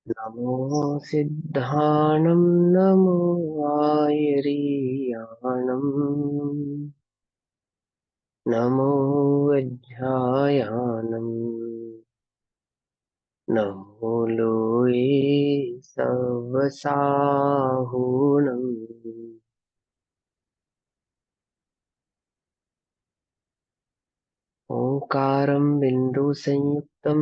नमो सिद्धाणं नमो आयर्याणं नमो वज्रायाणं नमो लोये सवसाहुणम् ओंकारं बिन्दुसंयुक्तं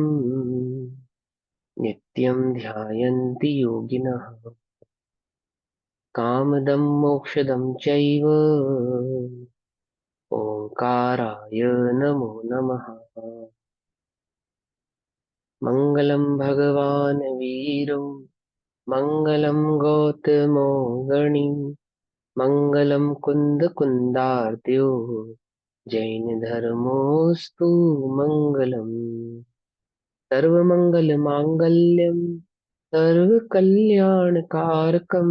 नित्यं ध्यायन्ति योगिनः कामदं मोक्षदं चैव ओंकाराय नमो नमः। मङ्गलं भगवान् वीरो मङ्गलं गौतमो गणी मङ्गलं कुन्दकुन्दार्त्यो जैनधर्मोऽस्तु मङ्गलम्। सर्वमङ्गलमाङ्गल्यं सर्वकल्याणकारकं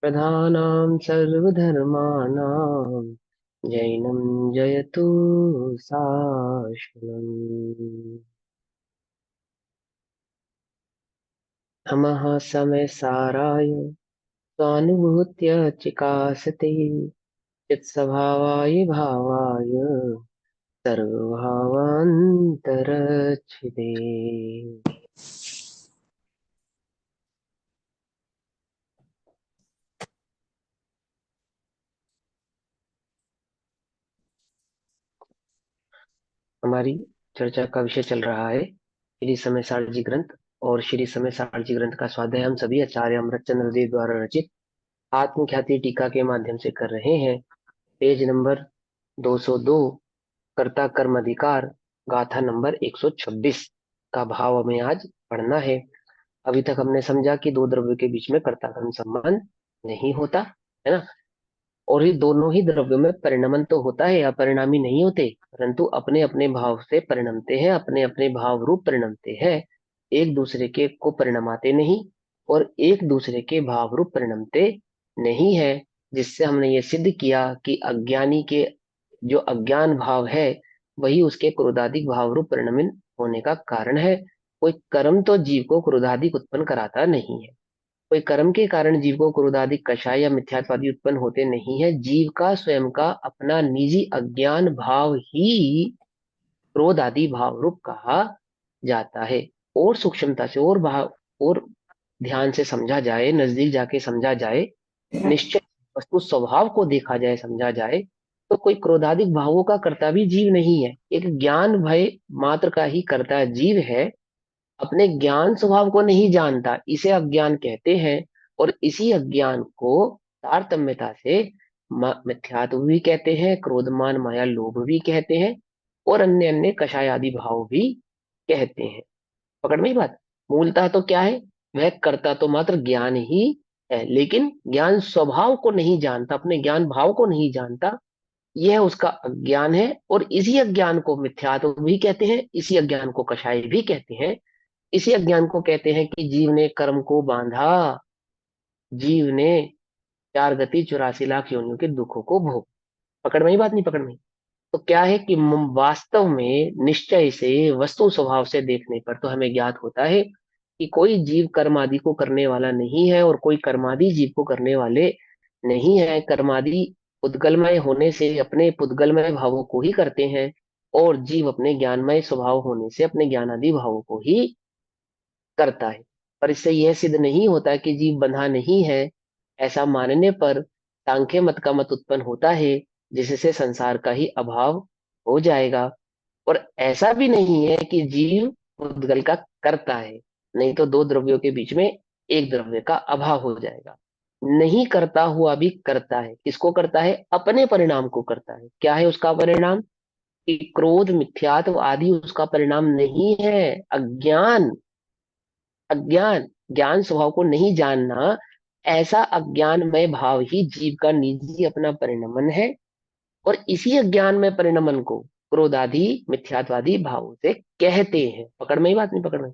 प्रधानां सर्वधर्माणां जैनं जयतु शाश्वतम्। नमः समयसाराय स्वानुभूत्य चिकासते चित्स्वभावाय भावाय सर्वभावान्तरच्छिदे। हमारी चर्चा का विषय चल रहा है श्री समय सारजी ग्रंथ। और श्री समय सारजी ग्रंथ का स्वाध्याय हम सभी आचार्य अमृतचंद्र देव द्वारा रचित आत्मख्याति टीका के माध्यम से कर रहे हैं। पेज नंबर 202, कर्ता कर्म अधिकार, गाथा नंबर 126 का भाव हमें आज पढ़ना है। अभी तक हमने समझा कि दो द्रव्यों के बीच में कर्ता कर्म संबंध नहीं होता है ना। और ये दोनों ही द्रव्यों में परिणमन तो होता है, अपरिणामी नहीं होते, परंतु अपने अपने भाव से परिणमते हैं, अपने अपने भाव रूप परिणमते हैं। एक दूसरे के को परिणमाते नहीं और एक दूसरे के भाव रूप परिणमते नहीं है। जिससे हमने ये सिद्ध किया कि अज्ञानी के जो अज्ञान भाव है वही उसके क्रोधादिक भाव रूप परिणमित होने का कारण है। कोई कर्म तो जीव को क्रोधादिक उत्पन्न कराता नहीं है। कोई कर्म के कारण जीव को क्रोधादिक कषाय या मिथ्यात्वादी उत्पन्न होते नहीं है। जीव का स्वयं का अपना निजी अज्ञान भाव ही क्रोध आदि भाव रूप कहा जाता है। और सूक्ष्मता से और भाव और ध्यान से समझा जाए, नजदीक जाके समझा जाए, निश्चय वस्तु स्वभाव को देखा जाए, समझा जाए, तो कोई क्रोधादिक भावों का कर्ता भी जीव नहीं है। एक ज्ञान भय मात्र का ही कर्ता जीव है। अपने ज्ञान स्वभाव को नहीं जानता, इसे अज्ञान कहते हैं। और इसी अज्ञान को तारतम्यता से मिथ्यात्व भी कहते हैं, क्रोधमान माया लोभ भी कहते हैं, और अन्य अन्य कषाय आदि भाव भी कहते हैं। पकड़ में ही बात। मूलतः तो क्या है, वह कर्ता तो मात्र ज्ञान ही है, लेकिन ज्ञान स्वभाव को नहीं जानता, अपने ज्ञान भाव को नहीं जानता। यह उसका अज्ञान है। और इसी अज्ञान को मिथ्यात्व भी कहते हैं, इसी अज्ञान को कषाय भी कहते हैं। इसी अज्ञान को कहते हैं कि जीव ने कर्म को बांधा, जीव ने 4 गति 84 लाख योनियों के दुखों को भोग। पकड़ में ही बात नहीं, पकड़ में ही। तो क्या है कि वास्तव में निश्चय से वस्तु स्वभाव से देखने पर तो हमें ज्ञात होता है कि कोई जीव कर्मादि को करने वाला नहीं है और कोई कर्मादि जीव को करने वाले नहीं है। कर्मादि पुद्गलमय होने से अपने पुद्गलमय भावों को ही करते हैं, और जीव अपने ज्ञानमय स्वभाव होने से अपने ज्ञानादि भावों को ही करता है। पर इससे यह सिद्ध नहीं होता कि जीव बंधा नहीं है। ऐसा मानने पर सांख्य मत का मत उत्पन्न होता है, जिससे संसार का ही अभाव हो जाएगा। और ऐसा भी नहीं है कि जीव उद्गल का करता है, नहीं तो दो द्रव्यों के बीच में एक द्रव्य का अभाव हो जाएगा। नहीं करता हुआ भी करता है। किसको करता है? अपने परिणाम को करता है। क्या है उसका परिणाम? कि क्रोध मिथ्यात्व आदि उसका परिणाम नहीं है। अज्ञान, अज्ञान, ज्ञान स्वभाव को नहीं जानना, ऐसा अज्ञानमय भाव ही जीव का निजी अपना परिणमन है। और इसी अज्ञान में परिणमन को क्रोधादि मिथ्यात्वादी भावों से कहते हैं। पकड़ में ही बात नहीं, पकड़ में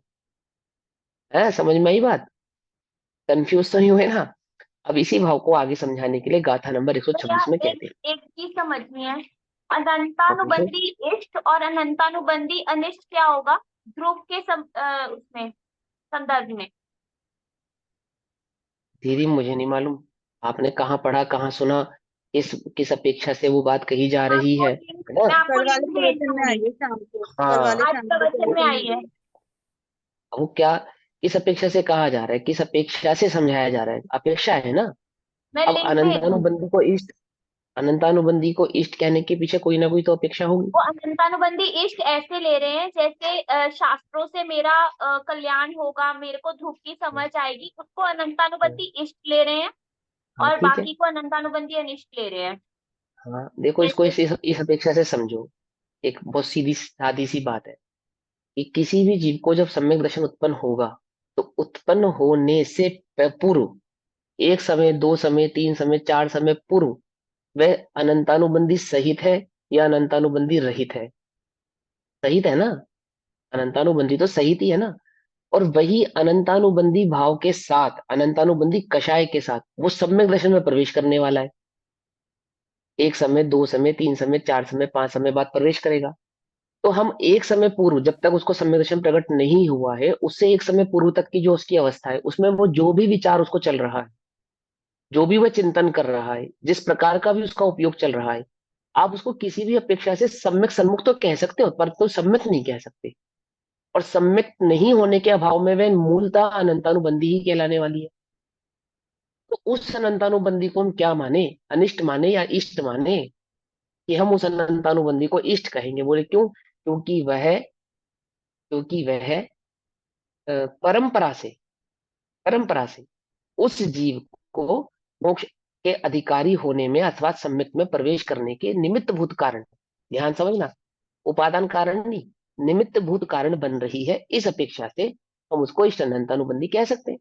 है, समझ में ही बात। कंफ्यूज तो नहीं हुए ना। अब इसी भाव को आगे समझाने के लिए गाथा नंबर तो यहाँ 126 में एक कहते हैं। एक चीज समझनी है। हाँ, पूछो। अनंतानुबंधी इष्ट और अनंतानुबंधी अनिष्ट क्या होगा ध्रुव के उसमें संदर्भ में? दीदी मुझे नहीं मालूम, आपने कहाँ पढ़ा कहाँ सुना, किस अपेक्षा से वो बात कही जा रही आपको लिंक, है ना? मैं आपको कल वाले लिंक भेज प्रवचन में दूंगी। आइए शाम को, कल वाले हाँ, आज शाम के प्रवचन में प्रवचन में आई है। आइए। वो क्या, किस अपेक्षा से कहा जा रहा है, किस अपेक्षा से समझाया जा रहा है, अपेक्षा है ना। मैं अब लिंक भेज दूंगी। अनंतानुबंधी को इष्ट, अनंतानुबंधी को इष्ट कहने के पीछे कोई ना कोई तो अपेक्षा होगी। वो अनंतानुबंधी इष्ट ऐसे ले रहे हैं जैसे शास्त्रों से मेरा कल्याण होगा, मेरे को धूप की समझ आएगी, उसको अनंतानुबंधी इष्ट ले रहे हैं। हाँ और ठीक है। बाकी को अनंतानुबंधी अनिष्ट ले रहे हैं। हाँ देखो, इसको जैसे इस अपेक्षा से समझो। एक बहुत सीधी सादी सी बात है कि किसी भी जीव को जब सम्यक दर्शन उत्पन्न होगा, तो उत्पन्न होने से पूर्व, एक समय, दो समय, तीन समय, चार समय पूर्व, वह अनंतानुबंधी सहित है या अनंतानुबंधी रहित है? सहित है ना। अनंतानुबंधी तो सहित ही है ना। और वही अनंतानुबंधी भाव के साथ, अनंतानुबंधी कषाय के साथ वो सम्यक दर्शन में प्रवेश करने वाला है। एक समय, दो समय, तीन समय, चार समय, पांच समय बाद प्रवेश करेगा। तो हम एक समय पूर्व, जब तक उसको सम्यक दर्शन प्रकट नहीं हुआ है, उससे एक समय पूर्व तक की जो उसकी अवस्था है, उसमें वो जो भी विचार उसको चल रहा है, जो भी वह चिंतन कर रहा है, जिस प्रकार का भी उसका उपयोग चल रहा है, आप उसको किसी भी अपेक्षा से सम्यक सन्मुख तो कह सकते हो, पर तो सम्यक नहीं कह सकते। और सम्यक नहीं होने के अभाव में वह मूलतः अनंतानुबंधी ही कहलाने वाली है। तो उस अनंतानुबंधी को हम क्या माने, अनिष्ट माने या इष्ट माने? कि हम उस अनंतानुबंधी को इष्ट कहेंगे। बोले क्यों? क्योंकि वह परंपरा से, परंपरा से उस जीव को मोक्ष के अधिकारी होने में अथवा सम्यक में प्रवेश करने के निमित्त भूत कारण, ध्यान समझना, उपादान कारण नहीं, निमित्त भूत कारण बन रही है, इस अपेक्षा से हम उसको इष्ट अनंतानुबंधी कह सकते हैं।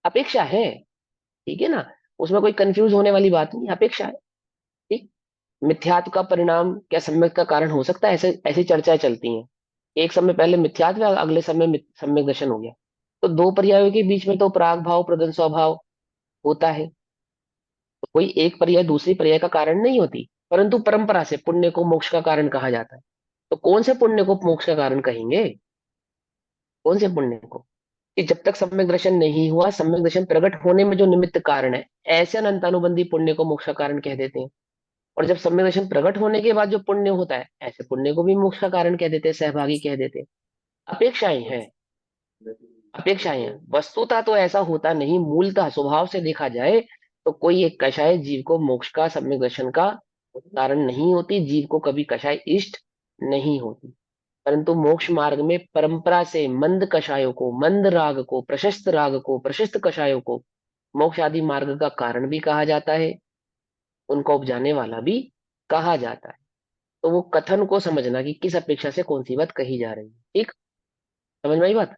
अपेक्षा है, ठीक है ना। उसमें कोई कंफ्यूज होने वाली बात नहीं, अपेक्षा है। ठीक। मिथ्यात्व का परिणाम क्या सम्यक का कारण हो सकता है? ऐसे ऐसी चर्चाएं चलती हैं। एक समय पहले मिथ्यात्व, अगले समय सम्यक दर्शन हो गया। तो दो पर्यायों के बीच में तो प्राग भाव प्रदन स्वभाव होता है। तो कोई एक पर्याय दूसरी पर्याय का कारण नहीं होती, परंतु परंपरा से पुण्य को मोक्ष का कारण कहा जाता है। तो कौन से पुण्य को मोक्ष का कारण कहेंगे? कौन से पुण्य को? कि जब तक सम्यक दर्शन नहीं हुआ, सम्यक दर्शन प्रकट होने में जो निमित्त कारण है, ऐसे अनंतानुबंधी पुण्य को मोक्ष का कारण कह देते हैं। और जब सम्यक दर्शन प्रकट होने के बाद जो पुण्य होता है, ऐसे पुण्य को भी मोक्ष का कारण कह देते हैं, सहभागी कह देते हैं। अपेक्षाएं हैं, अपेक्षाएं हैं। वस्तुतः तो ऐसा होता नहीं, मूलतः स्वभाव से देखा जाए तो कोई एक कषाय जीव को मोक्ष का, सम्यक दर्शन का कारण नहीं होती, जीव को कभी कषाय इष्ट नहीं होती। परंतु मोक्ष मार्ग में परंपरा से मंद कषायों को, मंद राग को, प्रशस्त राग को, प्रशस्त कषायों को मोक्ष आदि मार्ग का कारण भी कहा जाता है, उनको उपजाने वाला भी कहा जाता है। तो वो कथन को समझना कि किस अपेक्षा से कौन सी बात कही जा रही है। ठीक, समझ में आई बात?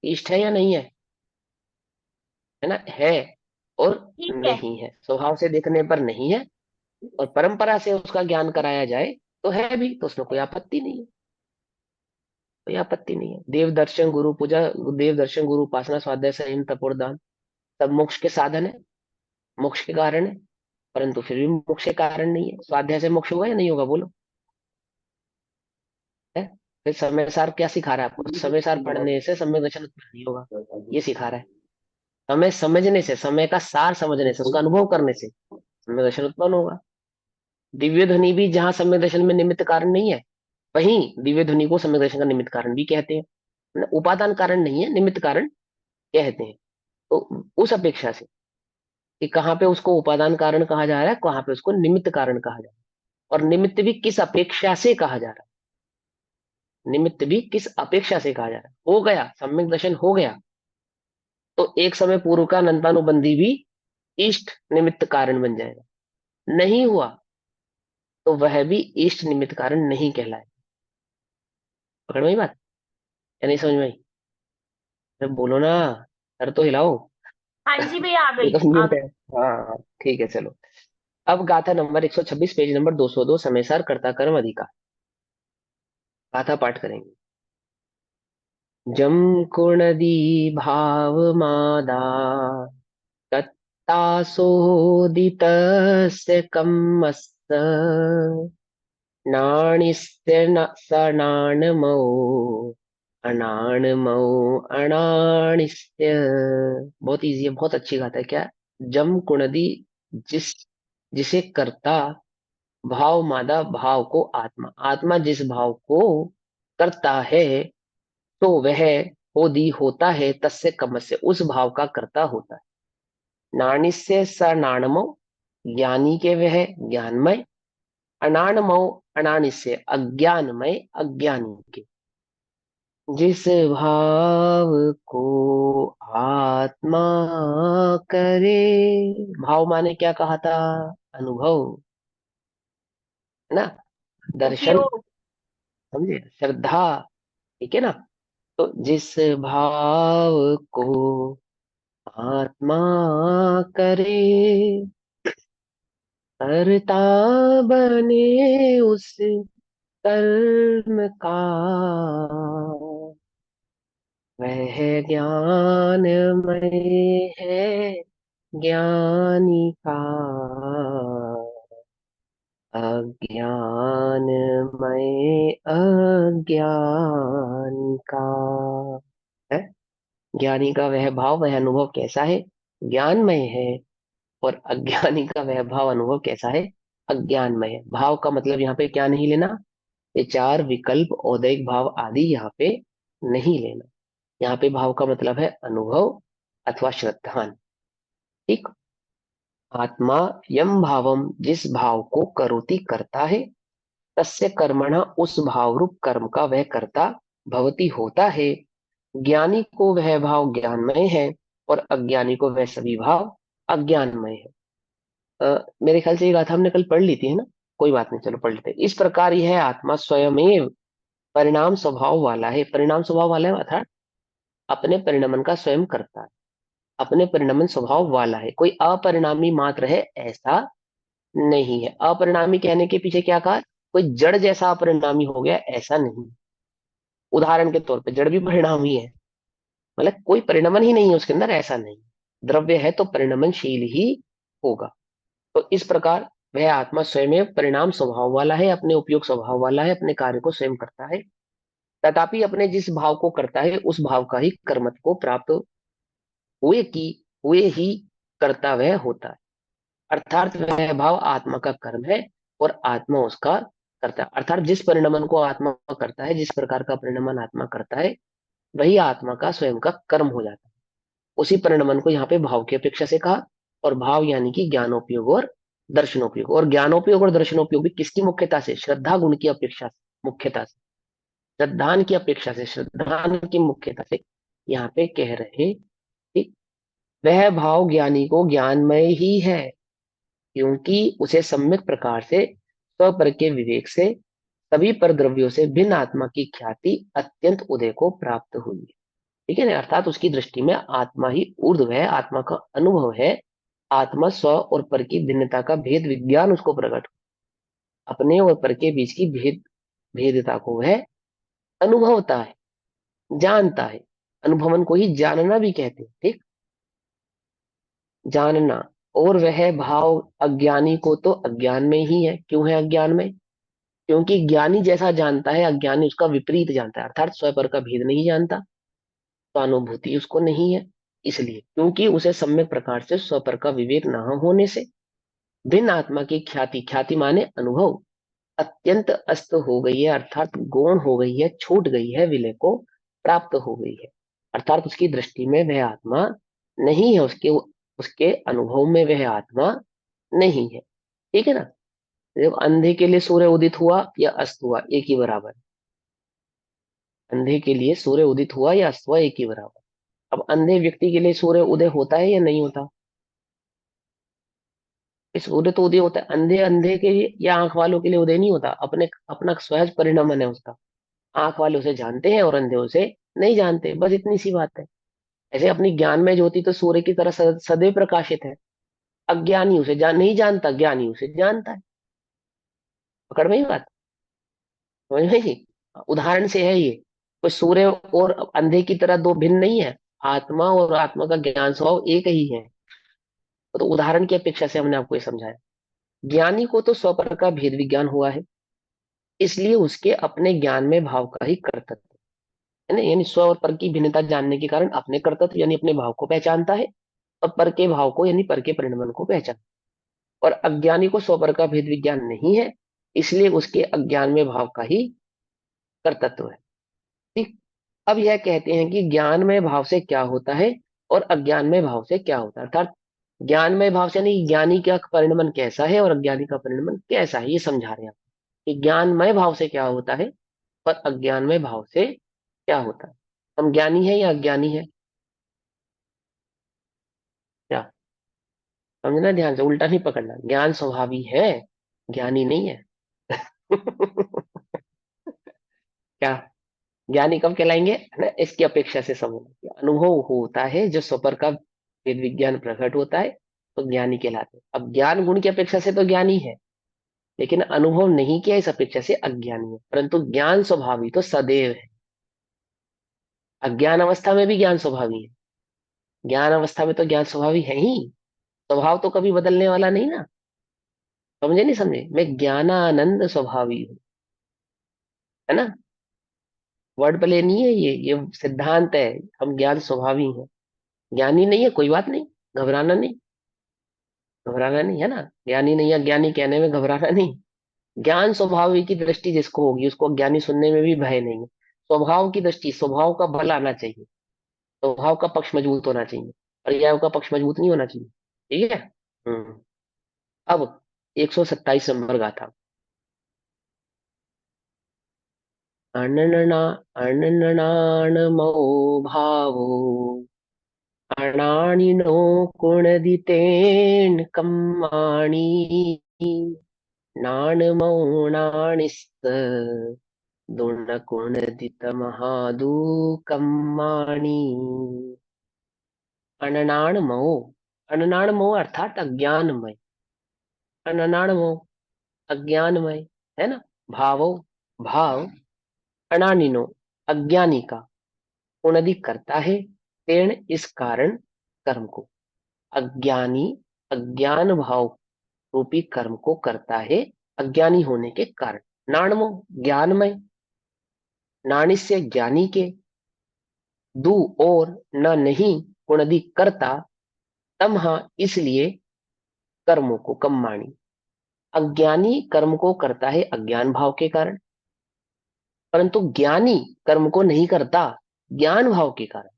इष्ट है या नहीं है? है ना, है और ठीक है। नहीं है। स्वभाव से देखने पर नहीं है, और परंपरा से उसका ज्ञान कराया जाए तो है भी, तो उसमें कोई आपत्ति नहीं है। कोई आपत्ति नहीं है। देव दर्शन, गुरु पूजा, देव दर्शन, गुरु उपासना, स्वाध्याय, संयम, तपोदान, सब मोक्ष के साधन है, मोक्ष के कारण है। परंतु फिर भी मोक्ष के कारण नहीं है। स्वाध्याय से मोक्ष होगा या नहीं होगा, बोलो? है? फिर समय सार क्या सिखा रहा है आपको? समय सार पढ़ने से सम्यक दर्शन उत्पन्न नहीं होगा, ये सिखा रहा है। समय समझने से, समय का सार समझने से, उसका अनुभव करने से सम्यक दर्शन उत्पन्न होगा। दिव्य ध्वनि भी जहाँ सम्यक दर्शन में निमित्त कारण नहीं है, वहीं दिव्य ध्वनि को सम्यक दर्शन का निमित्त कारण भी कहते हैं। मतलब उपादान कारण नहीं है, निमित्त कारण कहते हैं। तो उस अपेक्षा से कि कहाँ पे उसको उपादान कारण कहा जा रहा है, कहाँ पे उसको निमित्त कारण कहा जा रहा है, और निमित्त भी किस अपेक्षा से कहा जा रहा है, निमित्त भी किस अपेक्षा से कहा जा रहा है। हो गया सम्यक दर्शन, हो गया तो एक समय पूर्व का अनंतानुबंधी भी इष्ट निमित्त कारण बन जाएगा। नहीं हुआ तो वह भी इष्ट निमित्त कारण नहीं कहलाए। पकड़ में आई बात या नहीं समझ में आई? अरे बोलो ना, सर तो हिलाओ। हाँ जी भैया, आ ये गई तो आ म्यूट गई। है। हाँ हाँ, ठीक है चलो। अब गाथा नंबर 126, पेज नंबर 202, समय सार कर्ता कर्म अधिकार, गाथा पाठ करेंगे। जम कुणदी भाव मादा तत्तासोदितस्य कम्मस्त नाणिस्य न सनाणमौ अणाणमौ अणाणिस्य। बहुत इजी है, बहुत अच्छी बात है। क्या? जम कुणदी, जिस जिसे कर्ता भाव मादा भाव को आत्मा, आत्मा जिस भाव को करता है तो वह होदी होता है, तस्य कमस्य उस भाव का कर्ता होता है। नाणिस्य स नाणमो, ज्ञानी के वह ज्ञानमय। अनाणमो अनानिस्य अज्ञानमय अज्ञानी के। जिस भाव को आत्मा करे, भाव माने क्या कहा था? अनुभव, है ना? दर्शन, उपयोग। समझे? श्रद्धा, ठीक है ना? तो जिस भाव को आत्मा करे, करता बने उस कर्म का, वह ज्ञानमय है ज्ञानी का। अज्ञानमय अज्ञानी का है। ज्ञानी का वह भाव, वह अनुभव कैसा है? ज्ञानमय है। और अज्ञानी का वह भाव, अनुभव कैसा है? अज्ञानमय है। भाव का मतलब यहाँ पे क्या नहीं लेना? विचार, विकल्प, औदैहिक भाव आदि यहाँ पे नहीं लेना। यहाँ पे भाव का मतलब है अनुभव अथवा श्रद्धान। ठीक। आत्मा यम भावम, जिस भाव को करोति करता है, तस्य कर्मणा उस भाव रूप कर्म का वह कर्ता भवती होता है। ज्ञानी को वह भाव ज्ञानमय है और अज्ञानी को वह सभी भाव अज्ञानमय है। मेरे ख्याल से ये गाथा हमने कल पढ़ ली थी, है ना? कोई बात नहीं, चलो पढ़ लेते हैं। इस प्रकार यह आत्मा स्वयमेव परिणाम स्वभाव वाला है। परिणाम स्वभाव वाला है अर्थात अपने परिणमन का स्वयं करता है, अपने परिणमन स्वभाव वाला है। कोई अपरिणामी मात्र है ऐसा नहीं है। अपरिणामी कहने के पीछे क्या कहा? कोई जड़ जैसा अपरिणामी हो गया ऐसा नहीं। उदाहरण के तौर पे जड़ भी परिणामी है, मतलब कोई परिणमन ही नहीं है उसके अंदर, ऐसा नहीं। द्रव्य है तो परिणमनशील ही होगा। तो इस प्रकार वह आत्मा स्वयं परिणाम स्वभाव वाला है, अपने उपयोग स्वभाव वाला है, अपने कार्य को स्वयं करता है। तथापि अपने जिस भाव को करता है उस भाव का ही कर्मत्व को प्राप्त हुए की हुए ही करता वह होता है। अर्थात वह भाव आत्मा का कर्म है और आत्मा उसका करता है। अर्थात जिस परिणमन को आत्मा करता है, जिस प्रकार का परिणमन आत्मा करता है, वही आत्मा का स्वयं का कर्म हो जाता है। उसी परिणमन को यहाँ पे भाव की अपेक्षा से कहा। और भाव यानी कि ज्ञानोपयोग और दर्शनोपयोग। और ज्ञानोपयोग और दर्शनोपयोग भी किसकी मुख्यता से? श्रद्धा गुण की अपेक्षा से, मुख्यता से, श्रद्धान की अपेक्षा से, श्रद्धान की मुख्यता से यहाँ पे कह रहे कि वह भाव ज्ञानी को ज्ञानमय ही है, क्योंकि उसे सम्यक प्रकार से स्वपर के विवेक से सभी पर द्रव्यों से भिन्न आत्मा की ख्याति अत्यंत उदय को प्राप्त हुई है। ठीक है ना? अर्थात उसकी दृष्टि में आत्मा ही ऊर्ध्व है, आत्मा का अनुभव है। आत्मा स्व और पर की भिन्नता का भेद विज्ञान उसको प्रकट, अपने और पर के बीच की भेदता को वह अनुभवता है, जानता है। अनुभवन को ही जानना भी कहते हैं। ठीक, जानना। और वह भाव अज्ञानी को तो अज्ञान में ही है। क्यों है अज्ञान में? क्योंकि ज्ञानी जैसा जानता है, अज्ञानी उसका विपरीत जानता है, अर्थात स्वपर का भेद नहीं जानता, तो अनुभूति उसको नहीं है। इसलिए, क्योंकि उसे सम्यक प्रकार से स्वपर का विवेक न होने से भिन्न आत्मा की ख्याति, ख्याति माने अनुभव, अत्यंत अस्त हो गई है, अर्थात गौण हो गई है, छूट गई है, विलय को प्राप्त हो गई है। अर्थात उसकी दृष्टि में वह आत्मा नहीं है, उसके उसके अनुभव में वह आत्मा नहीं है। ठीक है ना? जब अंधे के लिए सूर्य उदित हुआ या अस्त हुआ, एक ही बराबर है। अंधे के लिए सूर्य उदित हुआ या अस्त हुआ, एक ही बराबर। अब अंधे व्यक्ति के लिए सूर्य उदय होता है या नहीं होता? इस सूर्य तो उदय होता है, अंधे अंधे के लिए या आंख वालों के लिए उदय नहीं होता। अपने अपना सहज परिणमन है उसका। आंख वाले उसे जानते हैं और अंधे उसे नहीं जानते, बस इतनी सी बात है। ऐसे अपनी ज्ञान में ज्योति तो सूर्य की तरह सदैव प्रकाशित है। अज्ञानी उसे नहीं जानता, ज्ञानी उसे जानता है। पकड़ में ही बात, समझ में ही? उदाहरण से है ये। कोई सूर्य और अंधे की तरह दो भिन्न नहीं है। आत्मा और आत्मा का ज्ञान स्वभाव एक ही है। तो उदाहरण की अपेक्षा से हमने आपको ये समझाया। ज्ञानी को तो स्वपर का भेद विज्ञान हुआ है, इसलिए उसके अपने ज्ञान में भाव का ही कर्तव्य। है ना, यानी स्व और पर की भिन्नता जानने के कारण अपने कर्तव्य यानी अपने भाव को पहचानता है, और पर के भाव को यानी पर के परिणमन को पहचान। और अज्ञानी को स्व पर का भेद विज्ञान नहीं है, इसलिए उसके अज्ञान में भाव का ही कर्तृत्व है। ठीक। अब यह कहते हैं कि ज्ञान में भाव से क्या होता है और अज्ञान में भाव से क्या होता है, अर्थात ज्ञान में भाव से नहीं, ज्ञानी का परिणमन कैसा है और अज्ञानी का परिणमन कैसा है, ये समझा रहे हैं आप। कि ज्ञानमय भाव से क्या होता है और अज्ञान में भाव से क्या होता है। हम ज्ञानी है या अज्ञानी है, क्या समझना ध्यान से, उल्टा नहीं पकड़ना, ज्ञान स्वभावी है, ज्ञानी नहीं है। क्या, ज्ञानी कब कहलाएंगे, है ना, इसकी अपेक्षा से समझना कि अनुभव होता है जो स्वपर का वेद विज्ञान प्रकट होता है तो ज्ञानी कहलाते हैं। अब ज्ञान गुण की अपेक्षा से तो ज्ञानी है, लेकिन अनुभव नहीं किया इस अपेक्षा से अज्ञानी है, परंतु ज्ञान स्वभावी तो सदैव है। अज्ञान अवस्था में भी ज्ञान स्वभावी है, ज्ञान अवस्था में तो ज्ञान स्वभावी है ही, स्वभाव तो कभी बदलने वाला नहीं ना। समझे नहीं समझे, मैं ज्ञानानंद स्वभावी हूँ, है ना, वर्ड प्ले नहीं है, ये सिद्धांत है। हम ज्ञान स्वभावी हैं, ज्ञानी नहीं है कोई बात नहीं, घबराना नहीं, घबराना नहीं, है ना, ज्ञानी नहीं है ज्ञानी कहने में घबराना नहीं। ज्ञान स्वभाव की दृष्टि जिसको होगी उसको ज्ञानी सुनने में भी भय नहीं है। स्वभाव की दृष्टि, स्वभाव का बल आना चाहिए, स्वभाव का पक्ष मजबूत होना चाहिए, पर्याय का पक्ष मजबूत नहीं होना चाहिए। ठीक है। हम्म। अब 127 नंबर गाथा। अननना अनननाणमो भावो अणानिनो कुणदितेन कम्माणि नाणमौणानिस्त दुर्नकुणदितमहादुकम्माणि। अननाणमो, अननाणमो अर्थात अज्ञानमय, अननाणमो अज्ञानमय, है ना, भावो भाव, अनानिनो अज्ञानी का, उनदी करता है, तेण इस कारण कर्म को, अज्ञानी अज्ञान भाव रूपी कर्म को करता है अज्ञानी होने के कारण। नाणमो ज्ञानमय, नाणिस्य ज्ञानी के, दू और, न नहीं, पुनदि करता, तमहा इसलिए, कर्मों को कम्माणी, अज्ञानी कर्म को करता है अज्ञान भाव के कारण, परंतु ज्ञानी कर्म को नहीं करता ज्ञान भाव के कारण।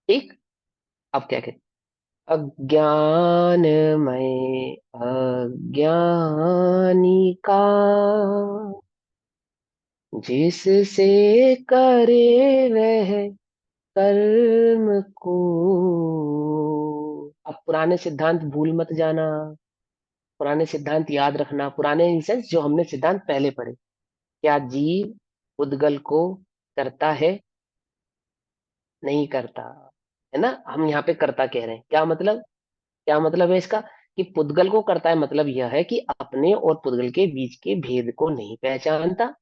ठीक। अब क्या कहते, अज्ञानमय अज्ञानी का जिससे करे वह कर्म को। अब पुराने सिद्धांत भूल मत जाना, पुराने सिद्धांत याद रखना, पुराने इन सेंस जो हमने सिद्धांत पहले पढ़े। क्या जीव उद्गल को करता है, नहीं करता, है ना, हम यहाँ पे करता कह रहे हैं, क्या मतलब, क्या मतलब है इसका, कि पुद्गल को करता है, मतलब यह है कि अपने और पुद्गल के बीच के भेद को नहीं पहचानता,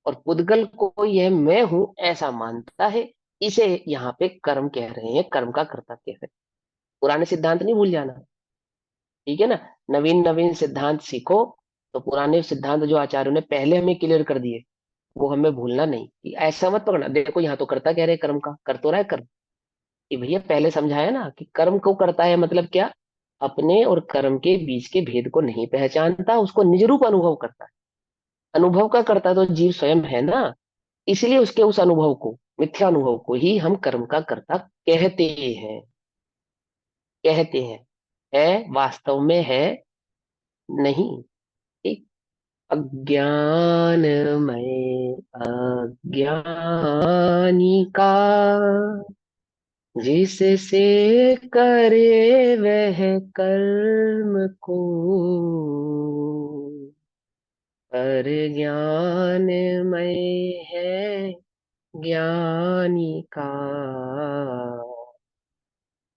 और पुद्गल को यह मैं हूं ऐसा मानता है, इसे यहाँ पे कर्म कह रहे हैं, कर्म का कर्ता कह रहे हैं। पुराने सिद्धांत नहीं भूल जाना, ठीक है ना। नवीन नवीन सिद्धांत सीखो, तो पुराने सिद्धांत जो आचार्यों ने पहले हमें क्लियर कर दिए वो हमें भूलना नहीं, कि ऐसा मत पकड़ना, देखो यहाँ तो कर्ता कह रहे हैं, कर्म का कर तो रहा है कर्म, कि भैया पहले समझाया ना कि कर्म को करता है मतलब क्या, अपने और कर्म के बीच के भेद को नहीं पहचानता, उसको निज रूप अनुभव करता है। अनुभव का करता तो जीव स्वयं है ना, इसलिए उसके उस अनुभव को, मिथ्या अनुभव को ही हम कर्म का कर्ता कहते हैं, कहते हैं, है वास्तव में है नहीं। ठीक। अज्ञानमय अज्ञानी का जिससे करे वह कर्म को, पर ज्ञानमय है ज्ञानी का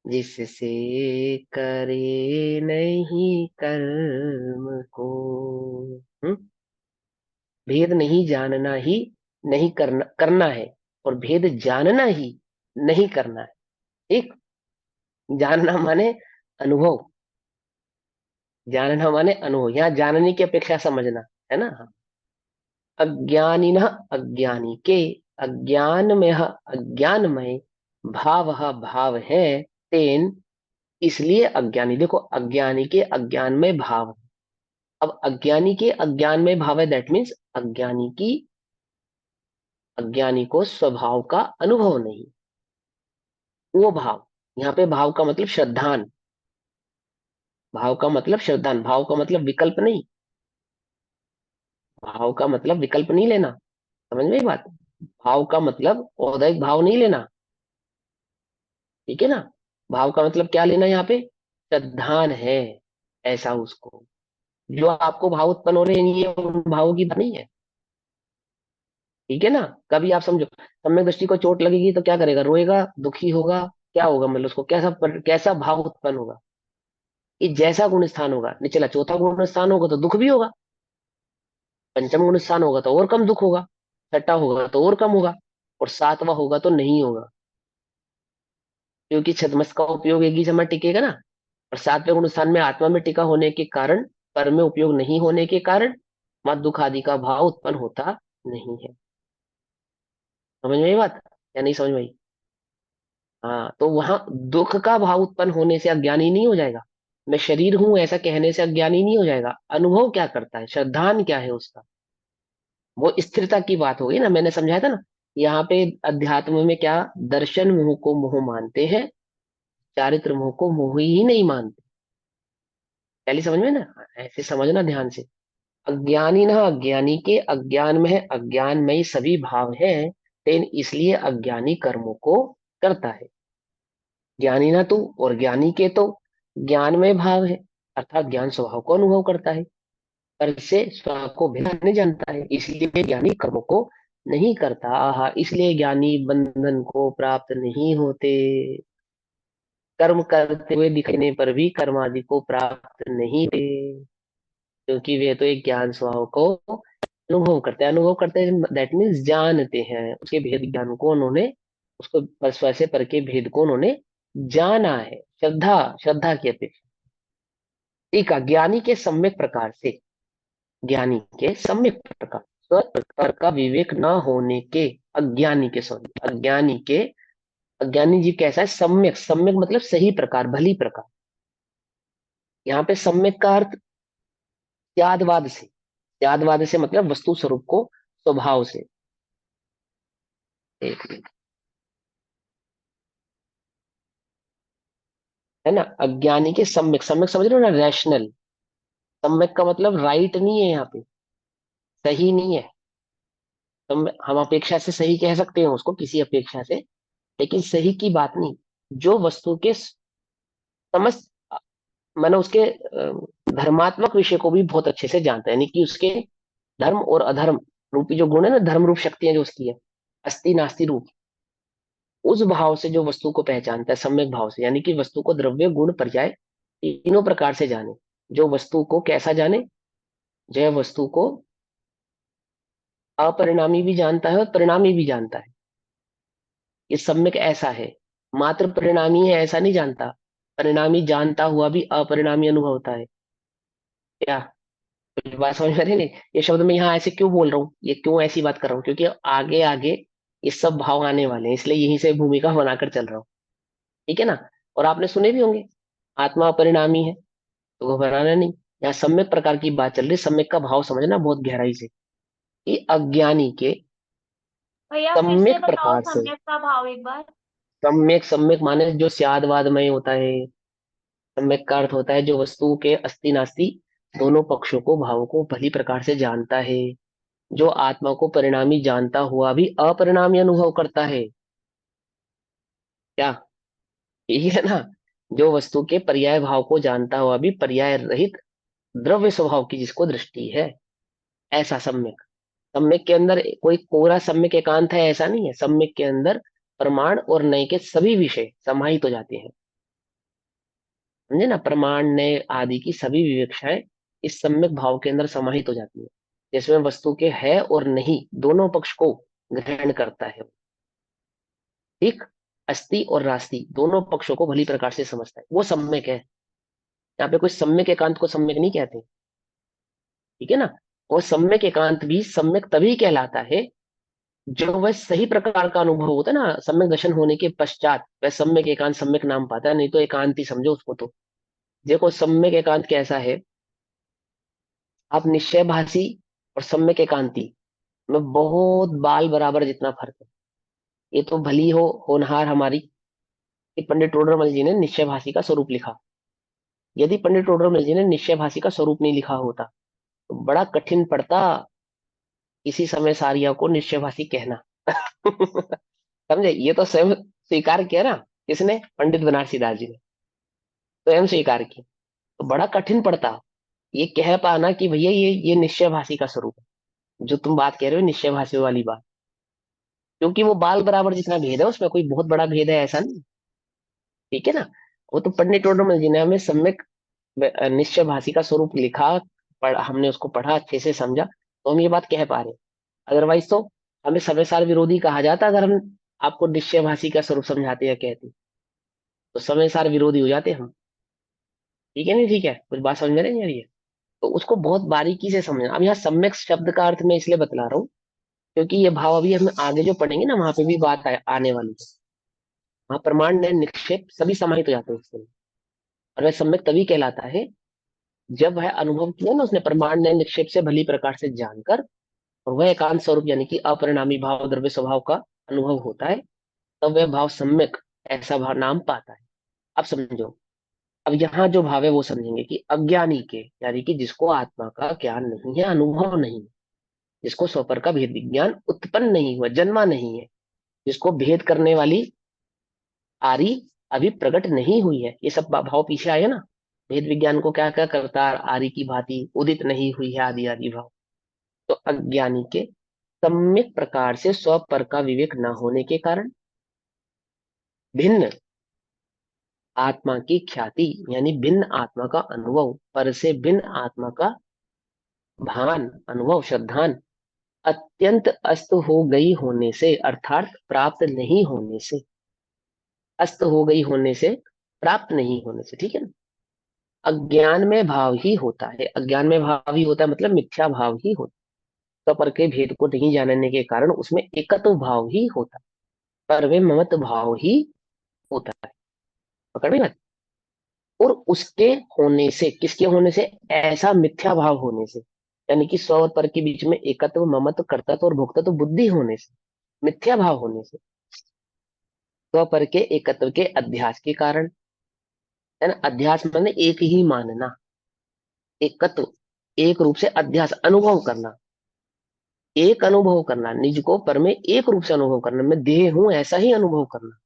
जिससे करे नहीं कर्म को। हम्म? भेद नहीं जानना ही नहीं करना, करना है, और भेद जानना ही नहीं करना है। ठीक। जानना माने अनुभव, जानना माने अनुभव, यहाँ जानने की अपेक्षा समझना, है ना। अज्ञानी न अज्ञानी के, अज्ञानमय भाव भाव है, तेन इसलिए अज्ञानी। देखो, अज्ञानी के अज्ञान में भाव। अब अज्ञानी के अज्ञान में भाव है, दैट मीन्स अज्ञानी को स्वभाव का अनुभव नहीं। वो भाव, यहाँ पे भाव का मतलब श्रद्धान। भाव का मतलब श्रद्धान, भाव का मतलब विकल्प नहीं। भाव का मतलब विकल्प नहीं लेना, समझ में ये बात। भाव का मतलब औदैहिक भाव नहीं लेना, ठीक है ना। भाव का मतलब क्या लेना यहाँ पे, श्रद्धान है ऐसा उसको। जो आपको भाव उत्पन्न हो रहे हैं, ये उन भावों की बात नहीं है, ठीक है ना। कभी आप समझो, सम्यक दृष्टि को चोट लगेगी तो क्या करेगा, रोएगा, दुखी होगा, क्या होगा, मतलब उसको कैसा भाव उत्पन्न होगा। ये जैसा गुण स्थान होगा, निचला चौथा गुण स्थान होगा तो दुख भी होगा, पंचम गुण स्थान होगा तो और कम दुख होगा, छठा होगा तो और कम होगा, और सातवां होगा तो नहीं होगा। क्योंकि छदमस का उपयोग एक ही समय टिकेगा ना। और सातवें गुण स्थान में आत्मा में टिका होने के कारण, पर में उपयोग नहीं होने के कारण, वहां दुख आदि का भाव उत्पन्न होता नहीं है। समझ में ये बात या नहीं समझ में आई? हाँ, तो वहां दुख का भाव उत्पन्न होने से अज्ञानी नहीं हो जाएगा। मैं शरीर हूं ऐसा कहने से अज्ञानी नहीं हो जाएगा। अनुभव क्या करता है, श्रद्धान क्या है उसका, वो स्थिरता की बात होगी ना। मैंने समझाया था ना, यहाँ पे अध्यात्म में क्या, दर्शन मोह को मोह मानते हैं, चारित्र मोह को मोह ही नहीं मानते। पहले समझ में ना, ऐसे समझना ध्यान से। अज्ञानी ना अज्ञानी के अज्ञान में है, अज्ञान में ही सभी भाव है, तेन इसलिए अज्ञानी कर्मों को करता है। ज्ञानी ना तू, और ज्ञानी के तो ज्ञान में भाव है, अर्थात ज्ञान स्वभाव को अनुभव करता है, पर से स्वभाव को भिन्न नहीं जानता है, इसलिए ज्ञानी कर्मों को नहीं करता। आहा, इसलिए ज्ञानी बंधन को प्राप्त नहीं होते। कर्म करते हुए दिखने पर भी कर्म आदि को प्राप्त नहीं होते, क्योंकि वे तो एक ज्ञान स्वभाव को अनुभव करते हैं, दैट मीन्स जानते हैं उसके भेद ज्ञान को उन्होंने, उसको परस्पर से पर के भेद को उन्होंने जाना है, श्रद्धा श्रद्धा की अपेक्षा। एक अज्ञानी के सम्यक प्रकार से, ज्ञानी के सम्यक प्रकार, स्व प्रकार का विवेक न होने के, अज्ञानी के, सॉरी, अज्ञानी के, अज्ञानी जी कैसा है, सम्यक, सम्यक मतलब सही प्रकार, भली प्रकार। यहाँ पे सम्यक का अर्थ त्यादवाद से, त्यादवाद से मतलब वस्तु स्वरूप को, स्वभाव से। एक मिनट, है ना, अज्ञानी के सम्यक, सम्यक समझ रहे हो ना, रैशनल। सम्यक का मतलब राइट नहीं है यहाँ पे, सही नहीं है। हम अपेक्षा से सही कह सकते हैं उसको, किसी अपेक्षा से, लेकिन सही की बात नहीं। जो वस्तु के समस्त, मानो उसके धर्मात्मक विषय को भी बहुत अच्छे से जानता है, यानी कि उसके धर्म और अधर्म रूपी जो गुण है ना, धर्म रूप शक्तियां जो उसकी है, अस्थि नास्ति रूप, उस भाव से जो वस्तु को पहचानता है, सम्यक भाव से, यानी कि वस्तु को द्रव्य गुण पर्याय तीनों प्रकार से जाने। जो वस्तु को कैसा जाने, जो वस्तु को अपरिणामी भी जानता है और परिणामी भी जानता है, ये सम्यक ऐसा है। मात्र परिणामी है ऐसा नहीं जानता, परिणामी जानता हुआ भी अपरिणामी अनुभव होता है। क्या कुछ बात समझ में आ रही है नहीं? ये शब्द मैं यहाँ ऐसे क्यों बोल रहा हूँ, ये क्यों ऐसी बात कर रहा हूँ, क्योंकि आगे आगे ये सब भाव आने वाले हैं, इसलिए यहीं से भूमिका बनाकर चल रहा हूँ, ठीक है ना। और आपने सुने भी होंगे, आत्मा अपरिणामी है तो घबराना नहीं। यहाँ सम्यक प्रकार की बात चल रही है, सम्यक का भाव समझना बहुत गहराई से, कि अज्ञानी के भैया फिर से सम्यक बताओ प्रकार से, सम्यक का भाव एक बार। सम्यक सम्यक माने जो स्यादवादमय होता है। सम्यक का अर्थ होता है जो वस्तु के अस्ति नास्ति दोनों पक्षों को, भावों को भली प्रकार से जानता है, जो आत्मा को परिणामी जानता हुआ भी अपरिणामी अनुभव करता है। क्या, यही है ना। जो वस्तु के पर्याय भाव को जानता हुआ भी पर्याय रहित द्रव्य स्वभाव की जिसको दृष्टि है, ऐसा सम्यक। सम्यक के अंदर कोई कोरा सम्यक एकांत है ऐसा नहीं है, सम्यक के अंदर प्रमाण और नय के सभी विषय समाहित हो जाते हैं। समझे ना, प्रमाण नय आदि की सभी विवेक्षाएं इस सम्यक भाव के अंदर समाहित हो जाती है, जिसमें वस्तु के है और नहीं दोनों पक्ष को ग्रहण करता है। ठीक, अस्थि और रास्ति दोनों पक्षों को भली प्रकार से समझता है, वो सम्यक है। यहाँ पे कोई सम्यक एकांत को सम्यक नहीं कहते, ठीक है ना। और सम्यक एकांत भी सम्यक तभी कहलाता है जो वह सही प्रकार का अनुभव होता है ना सम्यक दर्शन होने के पश्चात, वह सम्यक एकांत सम्यक नाम पाता है, नहीं तो एकांत ही समझो उसको तो। देखो सम्यक एकांत कैसा है, आप निश्चय भाषी और सम्यक एकांती में बहुत बाल बराबर जितना फर्क है। ये तो भली हो होनहार हमारी कि पंडित टोडरमल जी ने निश्चय भाषी का स्वरूप लिखा। यदि पंडित टोडरमल जी ने निश्चय भाषी का स्वरूप नहीं लिखा होता तो बड़ा कठिन पड़ता इसी समय सारिया को निश्चय भाषी कहना। समझे, ये तो स्वयं स्वीकार किया ना, किसने, पंडित बनारसी दास जी ने स्वयं स्वीकार किया। तो बड़ा कठिन पड़ता ये कह पाना कि भैया ये निश्चय भाषी का स्वरूप है, जो तुम बात कह रहे हो निश्चय भाषी वाली बात। क्योंकि वो बाल बराबर जितना भेद है, उसमें कोई बहुत बड़ा भेद है ऐसा नहीं। ठीक है ना। वो तो पंडित टोडरमल जी ने हमें सम्यक निश्चय भाषी का स्वरूप लिखा, हमने उसको पढ़ा, अच्छे से समझा, तो हम ये बात कह पा रहे हैं। अदरवाइज तो हमें समय विरोधी कहा जाता अगर हम आपको निश्चय भाषी का स्वरूप समझाते या कहते, तो समय सार विरोधी हो जाते हम। ठीक है नहीं, ठीक है, कुछ बात समझ में नहीं आ रही है, तो उसको बहुत बारीकी से समझना। अब यहाँ सम्यक शब्द का अर्थ मैं इसलिए बतला रहा हूँ क्योंकि ये भाव अभी हम आगे जो पढ़ेंगे ना वहां पे भी बात आने वाली है। वहां प्रमाण ने निक्षेप सभी समाहित हो जाते हैं उसके, और वह सम्यक तभी कहलाता है जब वह अनुभव किया ना उसने प्रमाण ने निक्षेप से भली प्रकार से जानकर, और वह एकांत स्वरूप यानी कि अपरिणामी भाव द्रव्य स्वभाव का अनुभव होता है, तब वह भाव सम्यक ऐसा भाव नाम पाता है। अब समझो, अब यहाँ जो भाव है वो समझेंगे कि अज्ञानी के यानी कि जिसको आत्मा का ज्ञान नहीं है, अनुभव नहीं है, जिसको स्वपर का भेद विज्ञान उत्पन्न नहीं हुआ, जन्मा नहीं है, जिसको भेद करने वाली आरी अभी प्रकट नहीं हुई है, ये सब भाव पीछे आए ना। भेद विज्ञान को क्या क्या करता, आरी की भांति उदित नहीं हुई है, आदि आदि भाव। तो अज्ञानी के सम्यक प्रकार से स्वपर का विवेक न होने के कारण भिन्न आत्मा की ख्याति यानी भिन्न आत्मा का अनुभव, पर से भिन्न आत्मा का भान अनुभव श्रद्धान अत्यंत अस्त हो गई होने से, अर्थात प्राप्त नहीं होने से, अस्त हो गई होने से, प्राप्त नहीं होने से, ठीक है ना। अज्ञान में भाव ही होता है, अज्ञान में भाव ही होता है मतलब मिथ्या भाव ही होता है। स्वपर के भेद को नहीं जानने के कारण उसमें एकत्व भाव ही होता है, पर वे ममत भाव ही होता है। पकड़ में बात? और उसके होने से, किसके होने से, ऐसा मिथ्या भाव होने से, यानी कि स्व और पर के बीच में एकत्व ममत्व कर्तत्व और भोक्तत्व बुद्धि होने से, मिथ्या भाव होने से, स्व पर के एकत्व के अध्यास के कारण, है ना। अध्यास माने एक ही मानना, एकत्व एक रूप से, अध्यास अनुभव करना, एक अनुभव करना, निज को पर में एक रूप से अनुभव करना, मैं देह हूं ऐसा ही अनुभव करना,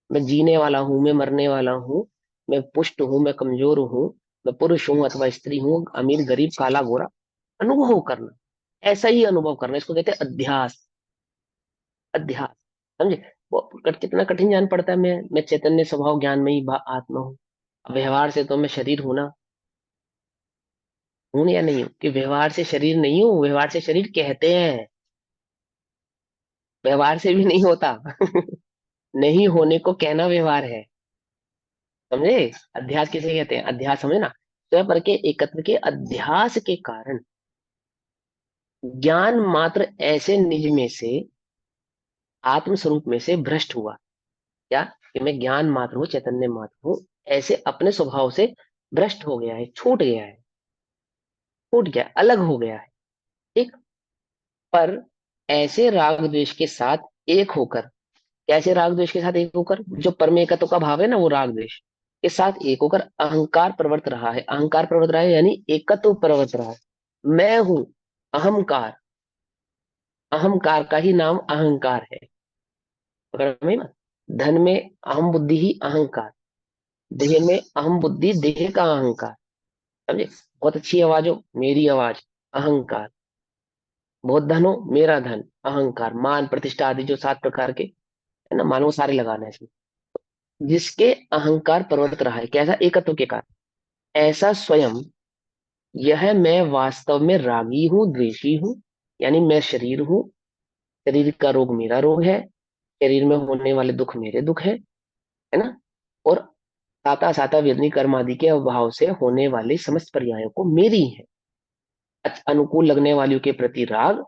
मैं जीने वाला हूं, मैं मरने वाला हूँ, मैं पुष्ट हूं, मैं कमजोर हूँ, मैं पुरुष हूं अथवा स्त्री हूँ, अमीर गरीब काला गोरा, अनुभव करना, ऐसा ही अनुभव करना, इसको कहते हैं अध्यास। अध्यास, समझे। वो कितना कठिन जान पड़ता है, मैं चैतन्य स्वभाव ज्ञान में ही आत्मा हूँ। अब व्यवहार से तो मैं शरीर हूं ना, हूं या नहीं हूं, कि व्यवहार से शरीर नहीं हूं, व्यवहार से शरीर कहते हैं, व्यवहार से भी नहीं होता। नहीं होने को कहना व्यवहार है, समझे। अध्यास किसे कहते हैं, अध्यास समझे ना। स्वयं पर के एकत्व के अध्यास के कारण ज्ञान मात्र ऐसे निज में से, आत्म स्वरूप में से भ्रष्ट हुआ। क्या, कि मैं ज्ञान मात्र हूं, चैतन्य मात्र हूं, ऐसे अपने स्वभाव से भ्रष्ट हो गया है, छूट गया है, छूट गया, अलग हो गया है। ठीक। पर ऐसे राग द्वेष के साथ एक होकर, कैसे राग द्वेष के साथ एक होकर, जो परमेकत्व का भाव है ना, वो राग द्वेष के साथ एक होकर अहंकार प्रवर्त रहा है, अहंकार प्रवर्त रहा है यानी एकत्व प्रवर्त रहा है। मैं हूं, अहंकार, अहंकार का ही नाम अहंकार है। पकड़ में ना। धन में अहम बुद्धि ही अहंकार, देह में अहम बुद्धि देह का अहंकार, समझे। बहुत अच्छी आवाज हो, मेरी आवाज, अहंकार। बहुत धन हो, मेरा धन, अहंकार। मान प्रतिष्ठा आदि जो 7 प्रकार के है ना, मान वो सारे लगाना है इसमें। जिसके अहंकार प्रवर्त रहा है, कैसा, एकत्व के कारण, ऐसा स्वयं यह मैं वास्तव में रागी हूँ, द्वेषी हूँ, यानी मैं शरीर हूँ, शरीर का रोग मेरा रोग है, शरीर में होने वाले दुख मेरे दुख है ना। और साता साता वेदनी कर्म आदि के अभाव से होने वाले समस्त पर्यायों को मेरी है, अनुकूल लगने वालों के प्रति राग,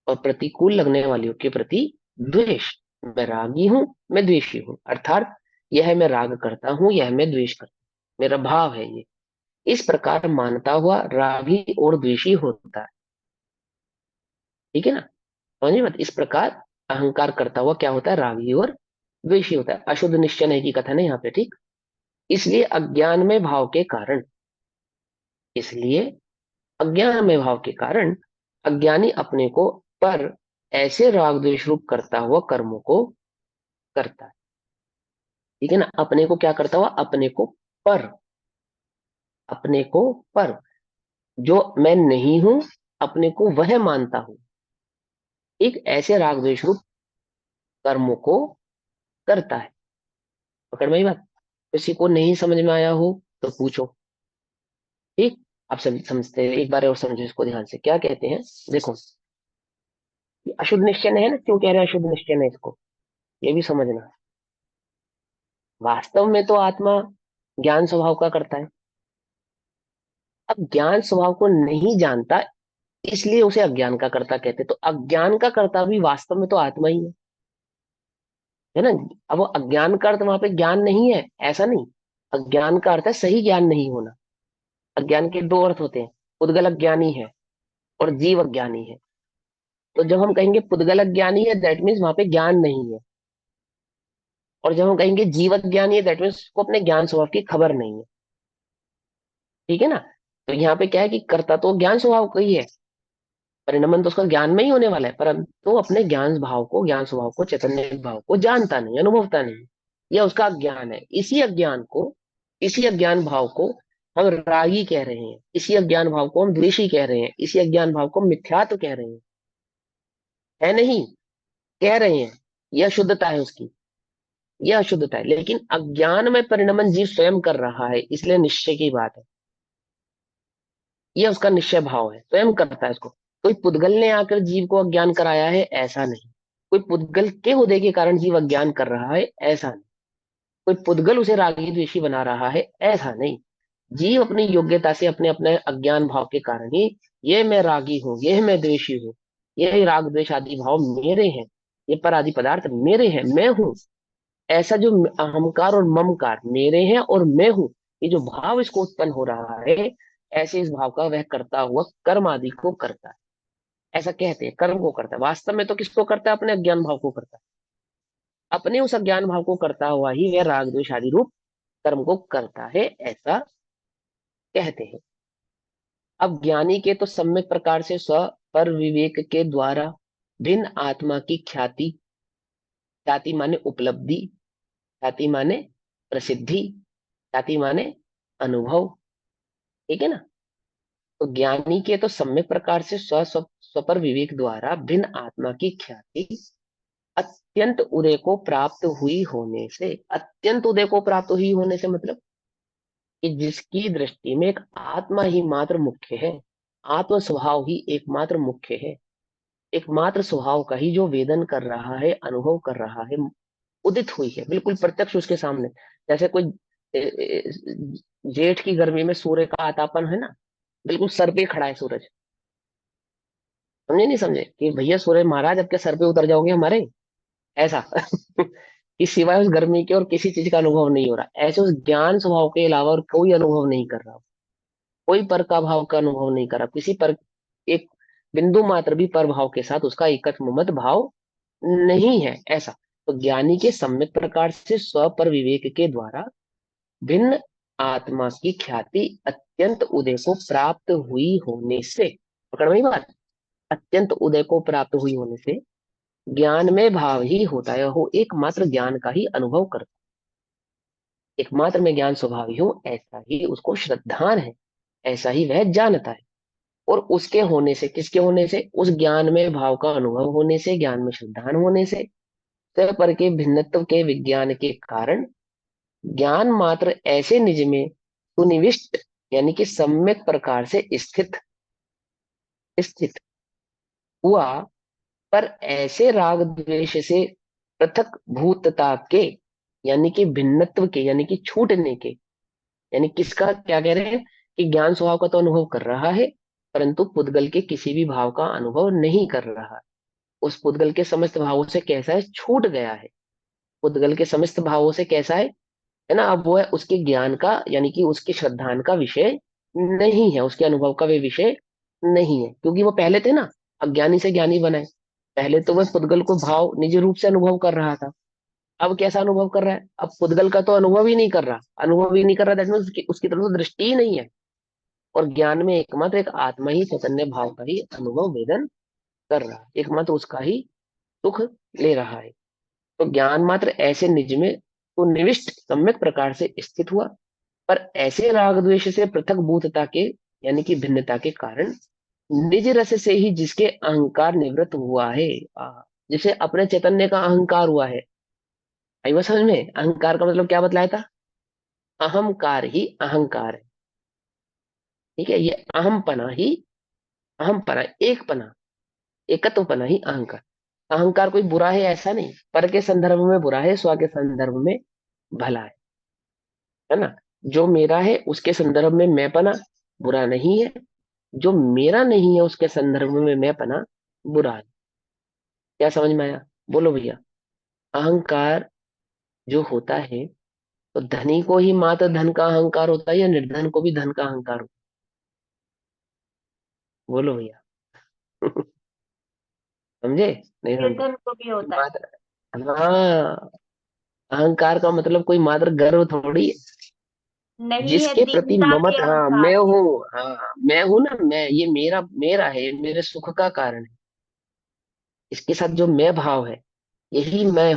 और प्रतिकूल लगने वालियों के प्रति द्वेष। मैं रागी हूं, मैं द्वेषी हूं, अर्थात यह मैं राग करता हूं, यह मैं द्वेष करता हूं, मेरा भाव है ये। इस प्रकार मानता हुआ रागी और द्वेषी होता है। ठीक है ना, समझिए मत, इस प्रकार अहंकार करता हुआ क्या होता है, रागी और द्वेषी होता है। अशुद्ध निश्चय नहीं की कथन है यहाँ पे, ठीक। इसलिए अज्ञान में भाव के कारण, इसलिए अज्ञान में भाव के कारण अज्ञानी अपने को पर ऐसे राग द्वेष रूप करता हुआ कर्मों को करता है। ठीक है ना, अपने को क्या करता हुआ, अपने को पर, अपने को पर, जो मैं नहीं हूं अपने को वह मानता हूं, एक ऐसे राग द्वेष रूप कर्मों को करता है। पकड़ में आई बात? किसी को नहीं समझ में आया हो तो पूछो, ठीक। आप समझते हैं, एक बार और समझो इसको ध्यान से, क्या कहते हैं देखो। ये अशुद्ध निश्चय है ना, क्यों कह रहे हैं अशुद्ध निश्चय है इसको, ये भी समझना। वास्तव में तो आत्मा ज्ञान स्वभाव का करता है। अब ज्ञान स्वभाव को नहीं जानता, इसलिए उसे अज्ञान का कर्ता कहते हैं। तो अज्ञान का कर्ता भी वास्तव में तो आत्मा ही है ना। अब वो अज्ञान का अर्थ वहां पे ज्ञान नहीं है, ऐसा नहीं। अज्ञान का अर्थ है सही ज्ञान नहीं होना। अज्ञान के दो अर्थ होते हैं, पुद्गल अज्ञानी है और जीव अज्ञानी है। तो जब हम कहेंगे पुद्गल अज्ञानी है, दैट मीन्स वहां पे ज्ञान नहीं है। और जब हम कहेंगे जीव अज्ञानी है, दैट मीन्स उसको अपने ज्ञान स्वभाव की खबर नहीं है। ठीक है ना। तो यहाँ पे क्या है कि कर्ता तो ज्ञान स्वभाव का ही है, परिणमन तो उसका ज्ञान में ही होने वाला है, परंतु तो अपने ज्ञान भाव को, ज्ञान स्वभाव को, चैतन्य भाव को जानता नहीं, अनुभवता नहीं। यह उसका अज्ञान है। इसी अज्ञान को, इसी अज्ञान भाव को हम रागी कह रहे हैं, इसी अज्ञान भाव को हम द्वेषी कह रहे हैं, इसी अज्ञान भाव को मिथ्यात्व कह रहे हैं। है नहीं, कह रहे हैं। यह शुद्धता है उसकी, यह अशुद्धता है। लेकिन अज्ञान में परिणमन जीव स्वयं कर रहा है, इसलिए निश्चय की बात है। यह उसका निश्चय भाव है, स्वयं करता है इसको। कोई पुद्गल ने आकर जीव को अज्ञान कराया है, ऐसा नहीं। कोई पुद्गल के होने के कारण जीव अज्ञान कर रहा है, ऐसा नहीं। कोई पुद्गल उसे रागी द्वेषी बना रहा है, ऐसा नहीं। जीव अपनी योग्यता से, अपने अपने अज्ञान भाव के कारण ही, ये मैं रागी हूँ, ये मैं द्वेषी हूँ, ये राग द्वेष आदि भाव मेरे हैं, ये पर आदि पदार्थ मेरे हैं, मैं हूँ, ऐसा जो अहंकार और ममकार मेरे हैं और मैं हूँ, ये जो भाव इसको उत्पन्न हो रहा है, ऐसे इस भाव का वह करता हुआ कर्म आदि को करता है। ऐसा कहते हैं, कर्म को करता है। वास्तव में तो किसको करता है, अपने अज्ञान भाव को करता है। अपने उस अज्ञान भाव को करता हुआ ही वह राग द्वेष आदि रूप कर्म को करता है, ऐसा कहते हैं। अब ज्ञानी के तो सम्यक प्रकार से स्व पर विवेक के द्वारा भिन्न आत्मा की ख्याति, ख्याति माने उपलब्धि, ख्याति माने प्रसिद्धि, ख्याति माने अनुभव। ठीक है ना। तो ज्ञानी के तो सम्यक प्रकार से स्वपर विवेक द्वारा भिन्न आत्मा की ख्याति अत्यंत उदय को प्राप्त हुई होने से, अत्यंत उदय को प्राप्त हुई होने से मतलब कि जिसकी दृष्टि में एक आत्मा ही मात्र मुख्य है, आत्म स्वभाव ही एकमात्र मुख्य है, एकमात्र स्वभाव का ही जो वेदन कर रहा है, अनुभव कर रहा है, उदित हुई है बिल्कुल प्रत्यक्ष उसके सामने। जैसे कोई ए, ए, जेठ की गर्मी में सूर्य का आतापन है ना, बिल्कुल सर पे खड़ा है सूरज। समझे नहीं समझे कि भैया सूर्य महाराज आपके सर पे उतर जाओगे हमारे, ऐसा कि सिवाय उस गर्मी के और किसी चीज का अनुभव नहीं हो रहा। ऐसे उस ज्ञान स्वभाव के अलावा और कोई अनुभव नहीं कर रहा, कोई पर का भाव का अनुभव नहीं कर रहा, किसी पर एक बिंदु मात्र भी पर भाव के साथ उसका एकच ममत भाव नहीं है, ऐसा। तो ज्ञानी के सम्यक प्रकार से स्व पर विवेक के द्वारा भिन्न आत्मा की ख्याति अत्यंत उदय को प्राप्त हुई होने से, पकड़ में बात, अत्यंत उदय को प्राप्त हुई होने से ज्ञान में भाव ही होता है, वो एकमात्र ज्ञान का ही अनुभव करता है। एकमात्र में ज्ञान स्वभाव ही हूँ, ऐसा ही उसको श्रद्धान है, ऐसा ही वह जानता है। और उसके होने से, किसके होने से, उस ज्ञान में भाव का अनुभव होने से, ज्ञान में श्रद्धान होने से, स्वयं पर के भिन्नत्व के विज्ञान के कारण ज्ञान मात्र ऐसे निज में सुनिविष्ट, यानी कि सम्यक प्रकार से स्थित स्थित हुआ, पर ऐसे राग द्वेष से पृथक भूतता के, यानी कि भिन्नत्व के, यानी कि छूटने के, यानी किसका, क्या कह रहे हैं कि ज्ञान स्वभाव का तो अनुभव कर रहा है, परंतु पुद्गल के किसी भी भाव का अनुभव नहीं कर रहा। उस पुद्गल के समस्त भावों से कैसा है, छूट गया है। पुद्गल के समस्त भावों से कैसा है ना, अब वो है उसके ज्ञान का, यानी कि उसके श्रद्धान का विषय नहीं है, उसके अनुभव का वे विषय नहीं है, क्योंकि वो पहले थे ना, अज्ञानी से ज्ञानी बनाए। पहले तो वह पुद्गल को भाव निज रूप से अनुभव कर रहा था, अब कैसा अनुभव कर रहा है, अब पुद्गल का तो अनुभव ही नहीं कर रहा, अनुभव ही नहीं कर रहा, दैट मीन्स उसकी तरफ से दृष्टि ही नहीं है। और ज्ञान में एकमात्र एक आत्मा ही चैतन्य भाव का ही अनुभव वेदन कर रहा है, एकमात्र उसका ही सुख ले रहा है। तो ज्ञान मात्र ऐसे निज में तो निविष्ट सम्यक प्रकार से स्थित हुआ, पर ऐसे राग द्वेष से पृथक भूतता के, यानी कि भिन्नता के कारण निज रस से ही जिसके अहंकार निवृत्त हुआ है, जैसे अपने चैतन्य का अहंकार हुआ है। आई बात समझ में, अहंकार का मतलब क्या बतलाया था, अहंकार ही अहंकार है। ठीक है, ये अहमपना ही अहमपना, एक पना, एकत्व पना ही अहंकार। अहंकार कोई बुरा है ऐसा नहीं, पर के संदर्भ में बुरा है, स्व के संदर्भ में भला है ना। जो मेरा है उसके संदर्भ में मैं पना बुरा नहीं है, जो मेरा नहीं है उसके संदर्भ में मैं पना बुरा है। क्या समझ में आया, बोलो भैया। अहंकार जो होता है, तो धनी को ही मात्र धन का अहंकार होता है या निर्धन को भी धन का अहंकार होता है, बोलो भैया। समझे, नहीं समझे। निर्धन को भी होता है। मात्र, हाँ, अहंकार का मतलब कोई मात्र गर्व थोड़ी है। नहीं है, जिसके प्रति दीनता ममत, के हाँ अहंकार मैं है। हूँ, हाँ मैं हूं ना, मैं, ये मेरा मेरा है, ये मेरे सुख का कारण है। इसके साथ जो मैं भाव है, यही मैं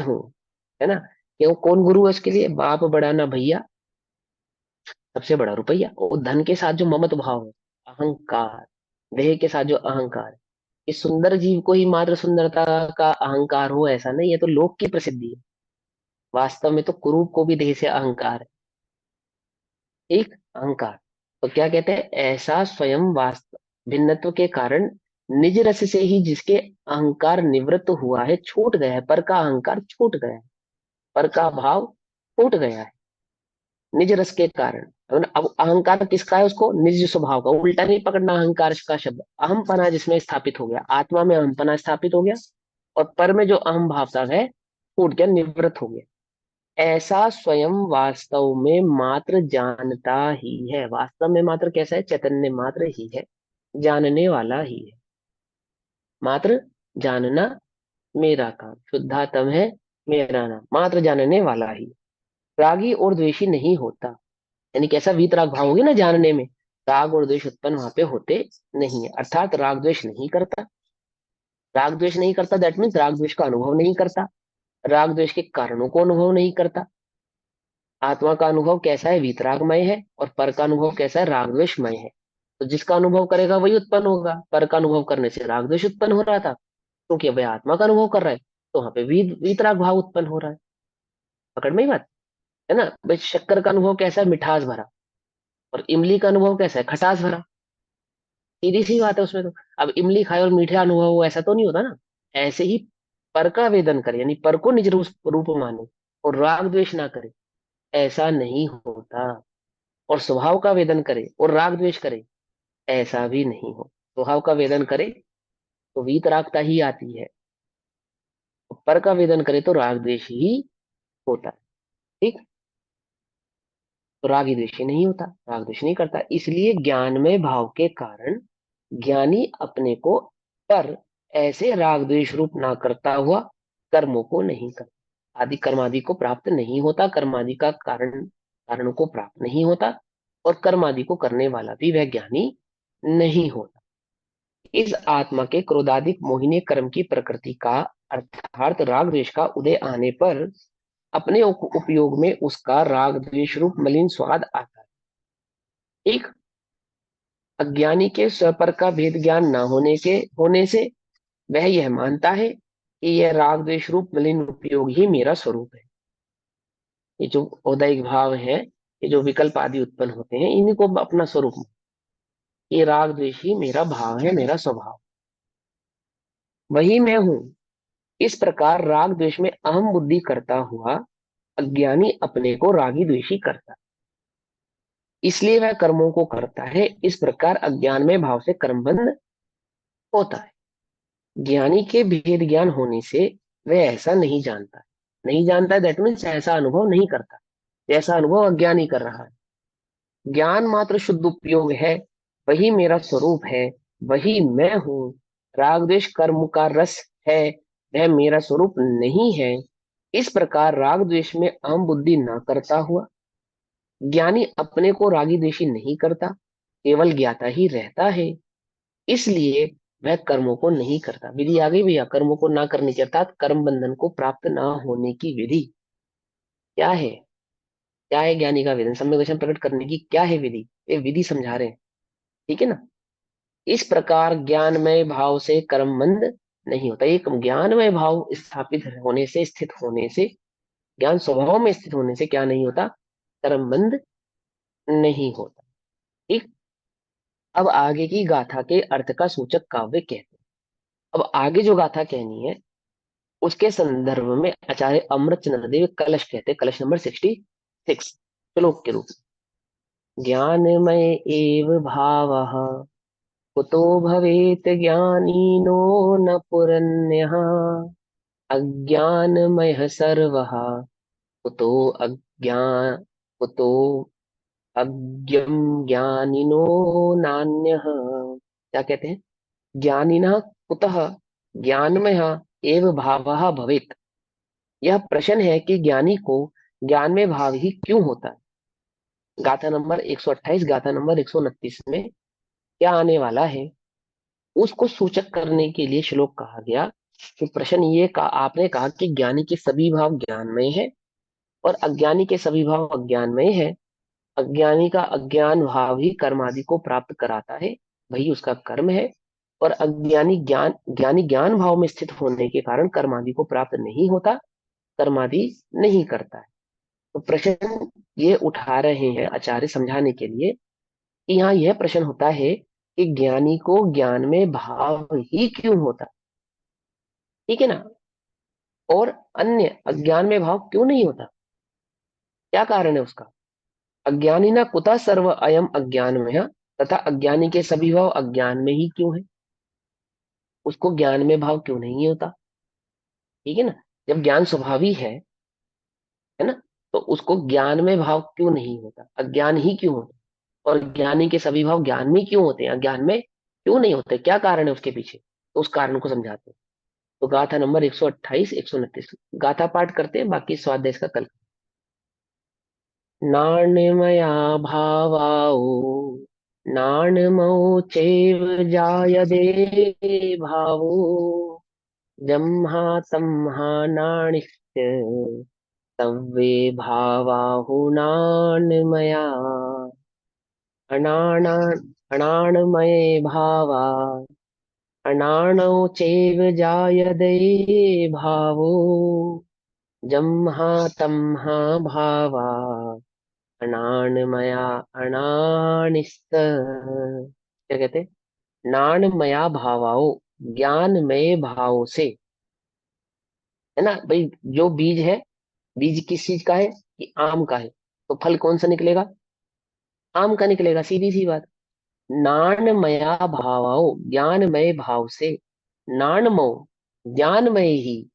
हूँ, है ना। क्यों, कौन गुरु है इसके लिए, बाप बड़ा ना भैया, सबसे बड़ा रुपया। और धन के साथ जो ममत भाव है, अहंकार, देह के साथ जो अहंकार है, इस सुंदर जीव को ही मात्र सुंदरता का अहंकार हो ऐसा नहीं, है तो लोक की प्रसिद्धि है। वास्तव में तो कुरूप को भी देह से अहंकार है। ठीक, अहंकार। तो क्या कहते हैं, ऐसा स्वयं वास्तव भिन्नत्व के कारण निज रस से ही जिसके अहंकार निवृत्त हुआ है, छूट गया है, पर का अहंकार छूट गया है, पर का भाव छूट गया है निज रस के कारण। अब अहंकार किसका है, उसको निज स्वभाव का, उल्टा नहीं पकड़ना अहंकार का शब्द। अहमपना जिसमें स्थापित हो गया, आत्मा में अहमपना स्थापित हो गया, और पर में जो अहम भावता है छूट गया, निवृत्त हो गया। ऐसा स्वयं वास्तव में मात्र जानता ही है, वास्तव में मात्र कैसा है, चैतन्य मात्र ही है, जानने वाला ही है। मात्र जानना मेरा काम, शुद्धात्म है मेरा नाम, मात्र जानने वाला ही। रागी और द्वेषी नहीं होता, यानी कैसा वीतराग भाव होगी ना जानने में, राग और द्वेष उत्पन्न वहां पे होते नहीं है, अर्थात राग द्वेष नहीं करता। राग द्वेष नहीं करता, दैट मीन्स राग द्वेष का अनुभव नहीं करता, राग द्वेष के कारणों को अनुभव नहीं करता। आत्मा का अनुभव कैसा है, वीतरागमय है, और पर का अनुभव कैसा है, राग द्वेषमय है। तो जिसका अनुभव करेगा वही उत्पन्न होगा, पर का अनुभव करने से राग द्वेष उत्पन्न हो रहा था, क्योंकि वह आत्मा का अनुभव कर रहा है, तो वहां पे वीतराग भाव उत्पन्न हो रहा है। पकड़ में ही बात है ना भाई। शक्कर का अनुभव कैसा है, मिठास भरा, और इमली का अनुभव कैसा है, खटास भरा। सीधी सी बात है उसमें तो। अब इमली खाए और मीठा अनुभव हो ऐसा तो नहीं होता ना। ऐसे ही पर का वेदन करे, यानी पर को निज रूप माने और राग द्वेष ना करे, ऐसा नहीं होता। और स्वभाव का वेदन करे और राग द्वेष करे, ऐसा भी नहीं हो। स्वभाव का वेदन करे तो वीतरागता ही आती है, और पर का वेदन करे तो राग द्वेष ही होता है। ठीक, तो राग द्वेषी नहीं होता, राग द्वेष नहीं करता, इसलिए ज्ञान में भाव के कारण ज्ञानी अपने को पर ऐसे राग द्वेष रूप ना करता हुआ कर्मों को नहीं करता, आदि कर्मादि को प्राप्त नहीं होता, कर्मादि का कारण को प्राप्त नहीं होता, और कर्मादि को करने वाला भी वह ज्ञानी नहीं होता। इस आत्मा के क्रोधाधिक मोहिनी कर्म की प्रकृति का, अर्थात राग द्वेष का उदय आने पर अपने उपयोग में उसका राग द्वेष रूप मलिन स्वाद आता है। एक अज्ञानी के स्वपर का भेद ज्ञान न होने से वह यह मानता है कि यह राग द्वेष रूप मलिन उपयोग ही मेरा स्वरूप है। ये जो औदैहिक भाव है, ये जो विकल्प आदि उत्पन्न होते हैं, इन्हीं को अपना स्वरूप मान, ये राग द्वेष ही मेरा भाव है, मेरा स्वभाव, वही मैं हूं। इस प्रकार राग द्वेष में अहम बुद्धि करता हुआ अज्ञानी अपने को रागी द्वेषी करता है, इसलिए वह कर्मों को करता है। इस प्रकार अज्ञान में भाव से कर्म बंध होता है। ज्ञानी के भेद ज्ञान होने से वह ऐसा नहीं जानता। नहीं जानता दैट मीन्स ऐसा अनुभव नहीं करता जैसा अनुभव अज्ञानी कर रहा है। ज्ञान मात्र शुद्ध उपयोग है। वही मेरा स्वरूप है। वही मैं हूँ। राग द्वेष कर्म का रस है। वह मेरा स्वरूप नहीं है। इस प्रकार राग द्वेष में अहम बुद्धि न करता हुआ ज्ञानी अपने को रागी द्वेषी नहीं करता, केवल ज्ञाता ही रहता है। इसलिए वह कर्मों को नहीं करता। विधि आ गई भैया, कर्मों को ना करने की अर्थात कर्म बंधन को प्राप्त ना होने की विधि क्या है? क्या है ज्ञानी का वेदन सम्यक दर्शन प्रकट करने की क्या है विधि? ये विधि समझा रहे हैं। ठीक है ना। इस प्रकार ज्ञानमय भाव से कर्म बंध नहीं होता। एक ज्ञानमय भाव स्थापित होने से, स्थित होने से, ज्ञान स्वभाव में स्थित होने से क्या नहीं होता? कर्म बंध नहीं होता। ठीक। अब आगे की गाथा के अर्थ का सूचक काव्य कहते हैं। अब आगे जो गाथा कहनी है उसके संदर्भ में आचार्य अमृतचंद्र देव कलश कहते हैं, कलश नंबर 66 श्लोक के रूप में। ज्ञानमय एव भावः कुतो भवेत ज्ञानीनो न पुरन्यः। अज्ञानमयः सर्वः कुतो अज्ञान कुतो अज्ञम ज्ञानिनो नान्यः। क्या कहते हैं? ज्ञानिनः कुतः ज्ञानमय एव भावः भवेत्। यह प्रश्न है कि ज्ञानी को ज्ञान में भाव ही क्यों होता है। गाथा नंबर 128, गाथा नंबर 129 में क्या आने वाला है उसको सूचक करने के लिए श्लोक कहा गया। कि प्रश्न ये कहा, आपने कहा कि ज्ञानी के सभी भाव ज्ञानमय है और अज्ञानी के सभी भाव अज्ञानमय है। अज्ञानी का अज्ञान भाव ही कर्म आदि को प्राप्त कराता है, वही उसका कर्म है। और ज्ञानी ज्ञान भाव में स्थित होने के कारण कर्म आदि को प्राप्त नहीं होता, कर्म आदि नहीं करता है। तो प्रश्न ये उठा रहे हैं आचार्य समझाने के लिए कि यहाँ यह प्रश्न होता है कि ज्ञानी को ज्ञान में भाव ही क्यों होता। ठीक है ना। और अन्य अज्ञान में भाव क्यों नहीं होता, क्या कारण है उसका? अज्ञानी ना कुतः सर्व अयम अज्ञान में है, तथा अज्ञानी के सभी भाव अज्ञान में ही क्यों है, उसको ज्ञान में भाव क्यों नहीं होता? ठीक है ना। जब ज्ञान स्वभावी है ना, तो उसको ज्ञान में भाव क्यों नहीं होता, अज्ञान ही क्यों होता? और ज्ञानी के सभी भाव ज्ञान में क्यों होते हैं, अज्ञान में क्यों नहीं होते, क्या कारण है उसके पीछे? तो उस कारण को समझाते हैं। तो गाथा नंबर 128 129 गाथा पाठ करते हैं, बाकी स्वाध्याय इसका कल। नाण्यमया भावाओ नाणमौ चैव जायते भावो जम्हा तम्हा नाणिश्च तव्ये भावाहुनान्मया। अनाना अनाणमये भावा अनाणौ चैव जायते भावो जम्हा तम्हा भावा अनाणमया अनानिस्त। क्या कहते हैं? नाणमया भावाओ, ज्ञानमय भाव से, है ना भाई। जो बीज है, बीज किस चीज का है? कि आम का है। तो फल कौन सा निकलेगा? आम का निकलेगा, सीधी सी बात। नाणमया भावाओ, ज्ञानमय भाव से, नाणमो ज्ञानमय ही,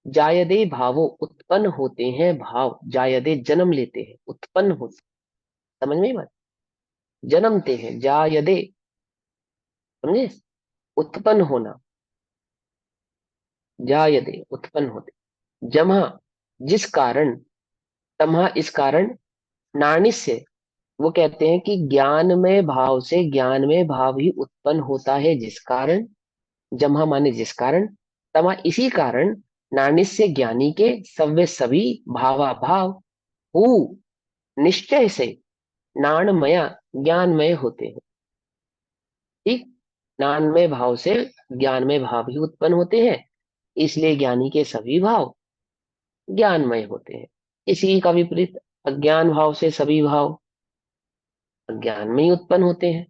जायदे भावो उत्पन्न होते हैं भाव, जायदे जन्म लेते हैं, उत्पन्न होते। समझ में बात? जन्मते हैं, जायदे, समझे? उत्पन्न होना, जायदे उत्पन्न होते। जमा जिस कारण, तमहा इस कारण, नानिस्य वो कहते हैं कि ज्ञान में भाव से ज्ञान में भाव ही उत्पन्न होता है जिस कारण, जमा माने जिस कारण, तमा इसी कारण, नानिस्य ज्ञानी के, सव्य सभी, भावा भाव, हु निश्चय से, नाणमया ज्ञानमय होते हैं। ठीक। ज्ञानमय भाव से ज्ञानमय भाव ही उत्पन्न होते हैं, इसलिए ज्ञानी के सभी भाव ज्ञानमय होते हैं। इसी का विपरीत, अज्ञान भाव से सभी भाव अज्ञान में ही उत्पन्न होते हैं,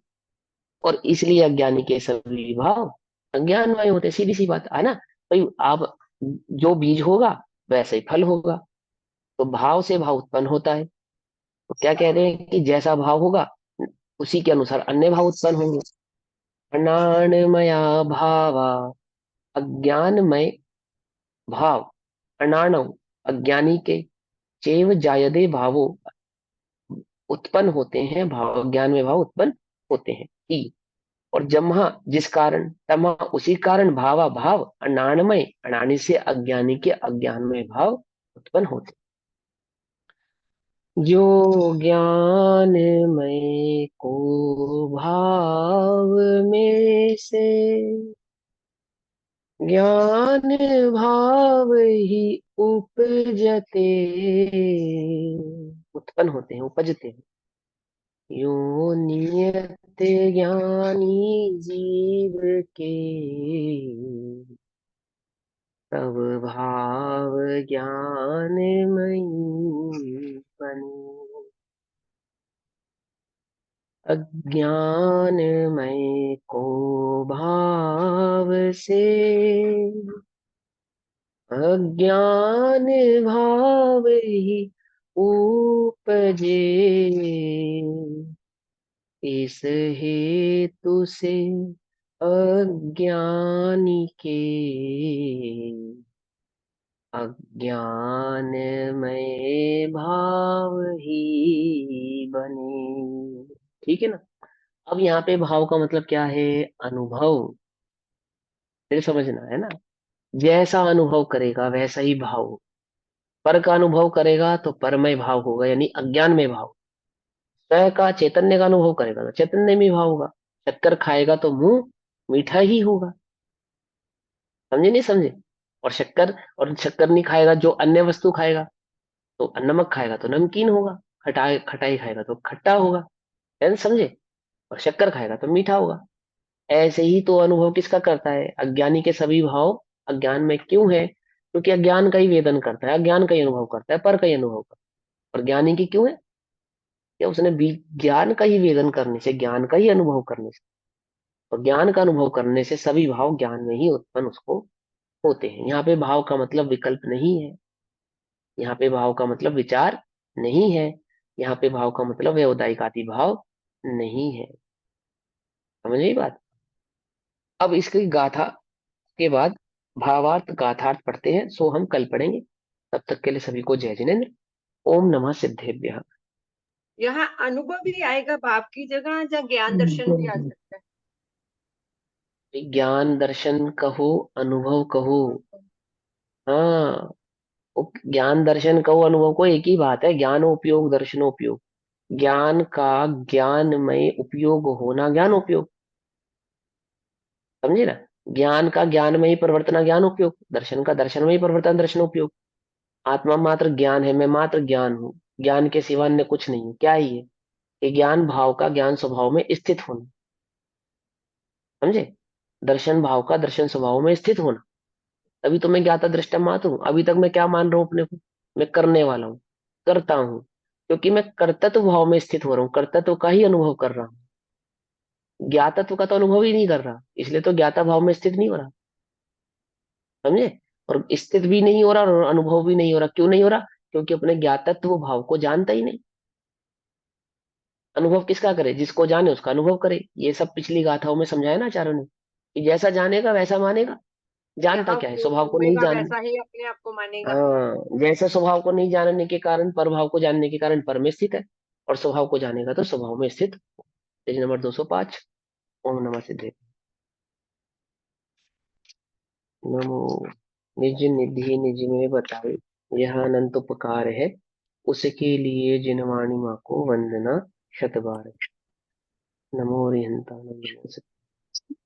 और इसलिए अज्ञानी के सभी भाव अज्ञानमय होते हैं। सीधी सी बात है ना भाई। आप जो बीज होगा वैसे ही फल होगा। तो भाव से भाव उत्पन्न होता है। तो क्या कह रहे हैं कि जैसा भाव होगा उसी के अनुसार अन्य भाव उत्पन्न होंगे। अनाणमया भावा अज्ञानमय भाव अनाणव अज्ञानी के चैव जायते भावो उत्पन्न होते हैं, भाव ज्ञान में भाव उत्पन्न होते हैं कि, और जम्हा जिस कारण, तमा उसी कारण, भावा भाव अनाणमय अनानी से अज्ञानी के अज्ञान में भाव उत्पन्न होते। जो ज्ञानमय को भाव में से ज्ञान भाव ही उपजते, उत्पन्न होते हैं, उपजते हैं। यो नियत ज्ञानी जीव के तब भाव ज्ञानमयी बने। अज्ञानमय को भाव से अज्ञान भाव ही उपजे, इस हेतु से अज्ञानी के अज्ञानमय भाव ही बने। ठीक है ना। अब यहाँ पे भाव का मतलब क्या है? अनुभव। फिर समझना है ना। जैसा अनुभव करेगा वैसा ही भाव हो। पर का अनुभव करेगा तो परमय भाव होगा, यानी अज्ञान में भाव। स्वयं का चैतन्य का अनुभव करेगा तो चैतन्य में भाव होगा। शक्कर खाएगा तो मुंह मीठा ही होगा। समझे नहीं समझे? और शक्कर नहीं खाएगा, जो अन्य वस्तु खाएगा, तो नमक खाएगा तो नमकीन होगा। खटाई खटाई खाएगा तो खट्टा होगा। है ना, समझे? और शक्कर खाएगा तो मीठा होगा। ऐसे ही तो अनुभव किसका करता है? अज्ञानी के सभी भाव अज्ञान में क्यों है? क्योंकि अज्ञान का ही वेदन करता है, अज्ञान का ही अनुभव करता है, पर का ही अनुभव करता है। और ज्ञानी की क्यों है? क्या उसने ज्ञान का ही वेदन करने से, ज्ञान का ही अनुभव करने से, और ज्ञान का अनुभव करने से सभी भाव ज्ञान में ही उत्पन्न उसको होते हैं। यहाँ पे भाव का मतलब विकल्प नहीं है। यहाँ पे भाव का मतलब विचार नहीं है। यहाँ पे भाव का मतलब व्यवदायिक आदि भाव नहीं है। समझ गई बात? अब इसकी गाथा के बाद भावार्थ गाथार्थ पढ़ते हैं, सो हम कल पढ़ेंगे। तब तक के लिए सभी को जय जिनेन्द्र। ओम नमः सिद्धेभ्यः। यहाँ अनुभव भी आएगा भाव की जगह, या ज्ञान दर्शन भी आ सकता ज्ञान दर्शन कहो, अनुभव कहो। हाँ, ज्ञान दर्शन कहो, अनुभव को, एक ही बात है। ज्ञान उपयोग, दर्शन उपयोग। ज्ञान का ज्ञानमय उपयोग होना ज्ञान उपयोग। समझे ना? ज्ञान का ज्ञानमय परिवर्तन ज्ञान उपयोग, दर्शन का दर्शनमय परिवर्तन दर्शन उपयोग। आत्मा मात्र ज्ञान है, मैं मात्र ज्ञान हूँ, ज्ञान के सिवा अन्य कुछ नहीं हूँ। क्या है ये? कि ज्ञान भाव का ज्ञान स्वभाव में स्थित होना। समझे? दर्शन भाव का दर्शन स्वभाव में स्थित होना। तभी तो मैं ज्ञाता दृष्टा मात्र हूँ। अभी तक मैं क्या मान रहा हूँ अपने को? मैं करने वाला हूँ, करता हूँ। क्योंकि मैं कर्तृत्व भाव में स्थित हो रहा हूँ, कर्तृत्व का ही अनुभव कर रहा हूँ। ज्ञातत्व का तो अनुभव ही नहीं कर रहा, इसलिए तो ज्ञाता भाव में स्थित नहीं हो रहा। समझे? और स्थित भी नहीं हो रहा और अनुभव भी नहीं हो रहा। क्यों नहीं हो रहा? क्योंकि अपने ज्ञातत्व भाव को जानता ही नहीं। अनुभव किसका करे? जिसको जाने उसका अनुभव करे। ये सब पिछली गाथाओं में समझाया ना आचार्यों ने, कि जैसा जानेगा वैसा मानेगा। है। जानता जहाँ क्या है? उपयोग स्वभाव को नहीं होगा जान। वैसा ही अपने आप को मानेगा। हाँ, जैसे स्वभाव को नहीं जानने के कारण, पर भाव को जानने के कारण पर में स्थित है, और स्वभाव को जानेगा तो स्वभाव में स्थित। Page number 205। ओम नमः सिद्धे। नमो। निज निधि निज में बताए, यह अनंत उपकार है, उसके लिए जिनवाणी माँ को वंदना शत बार। नमो रिहंता नमो सत-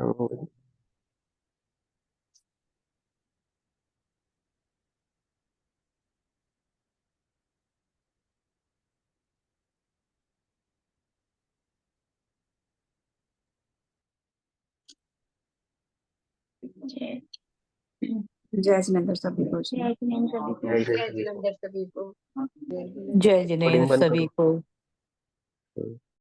नमो। जय जय जिनेन्द्र सभी को। जय जिनेन्द्र सभी को। जय जय जय सभी को। जलंधर सभी को। जय जय जिनेन्द्र। जिनेन्द्र बंद सभी करो। को।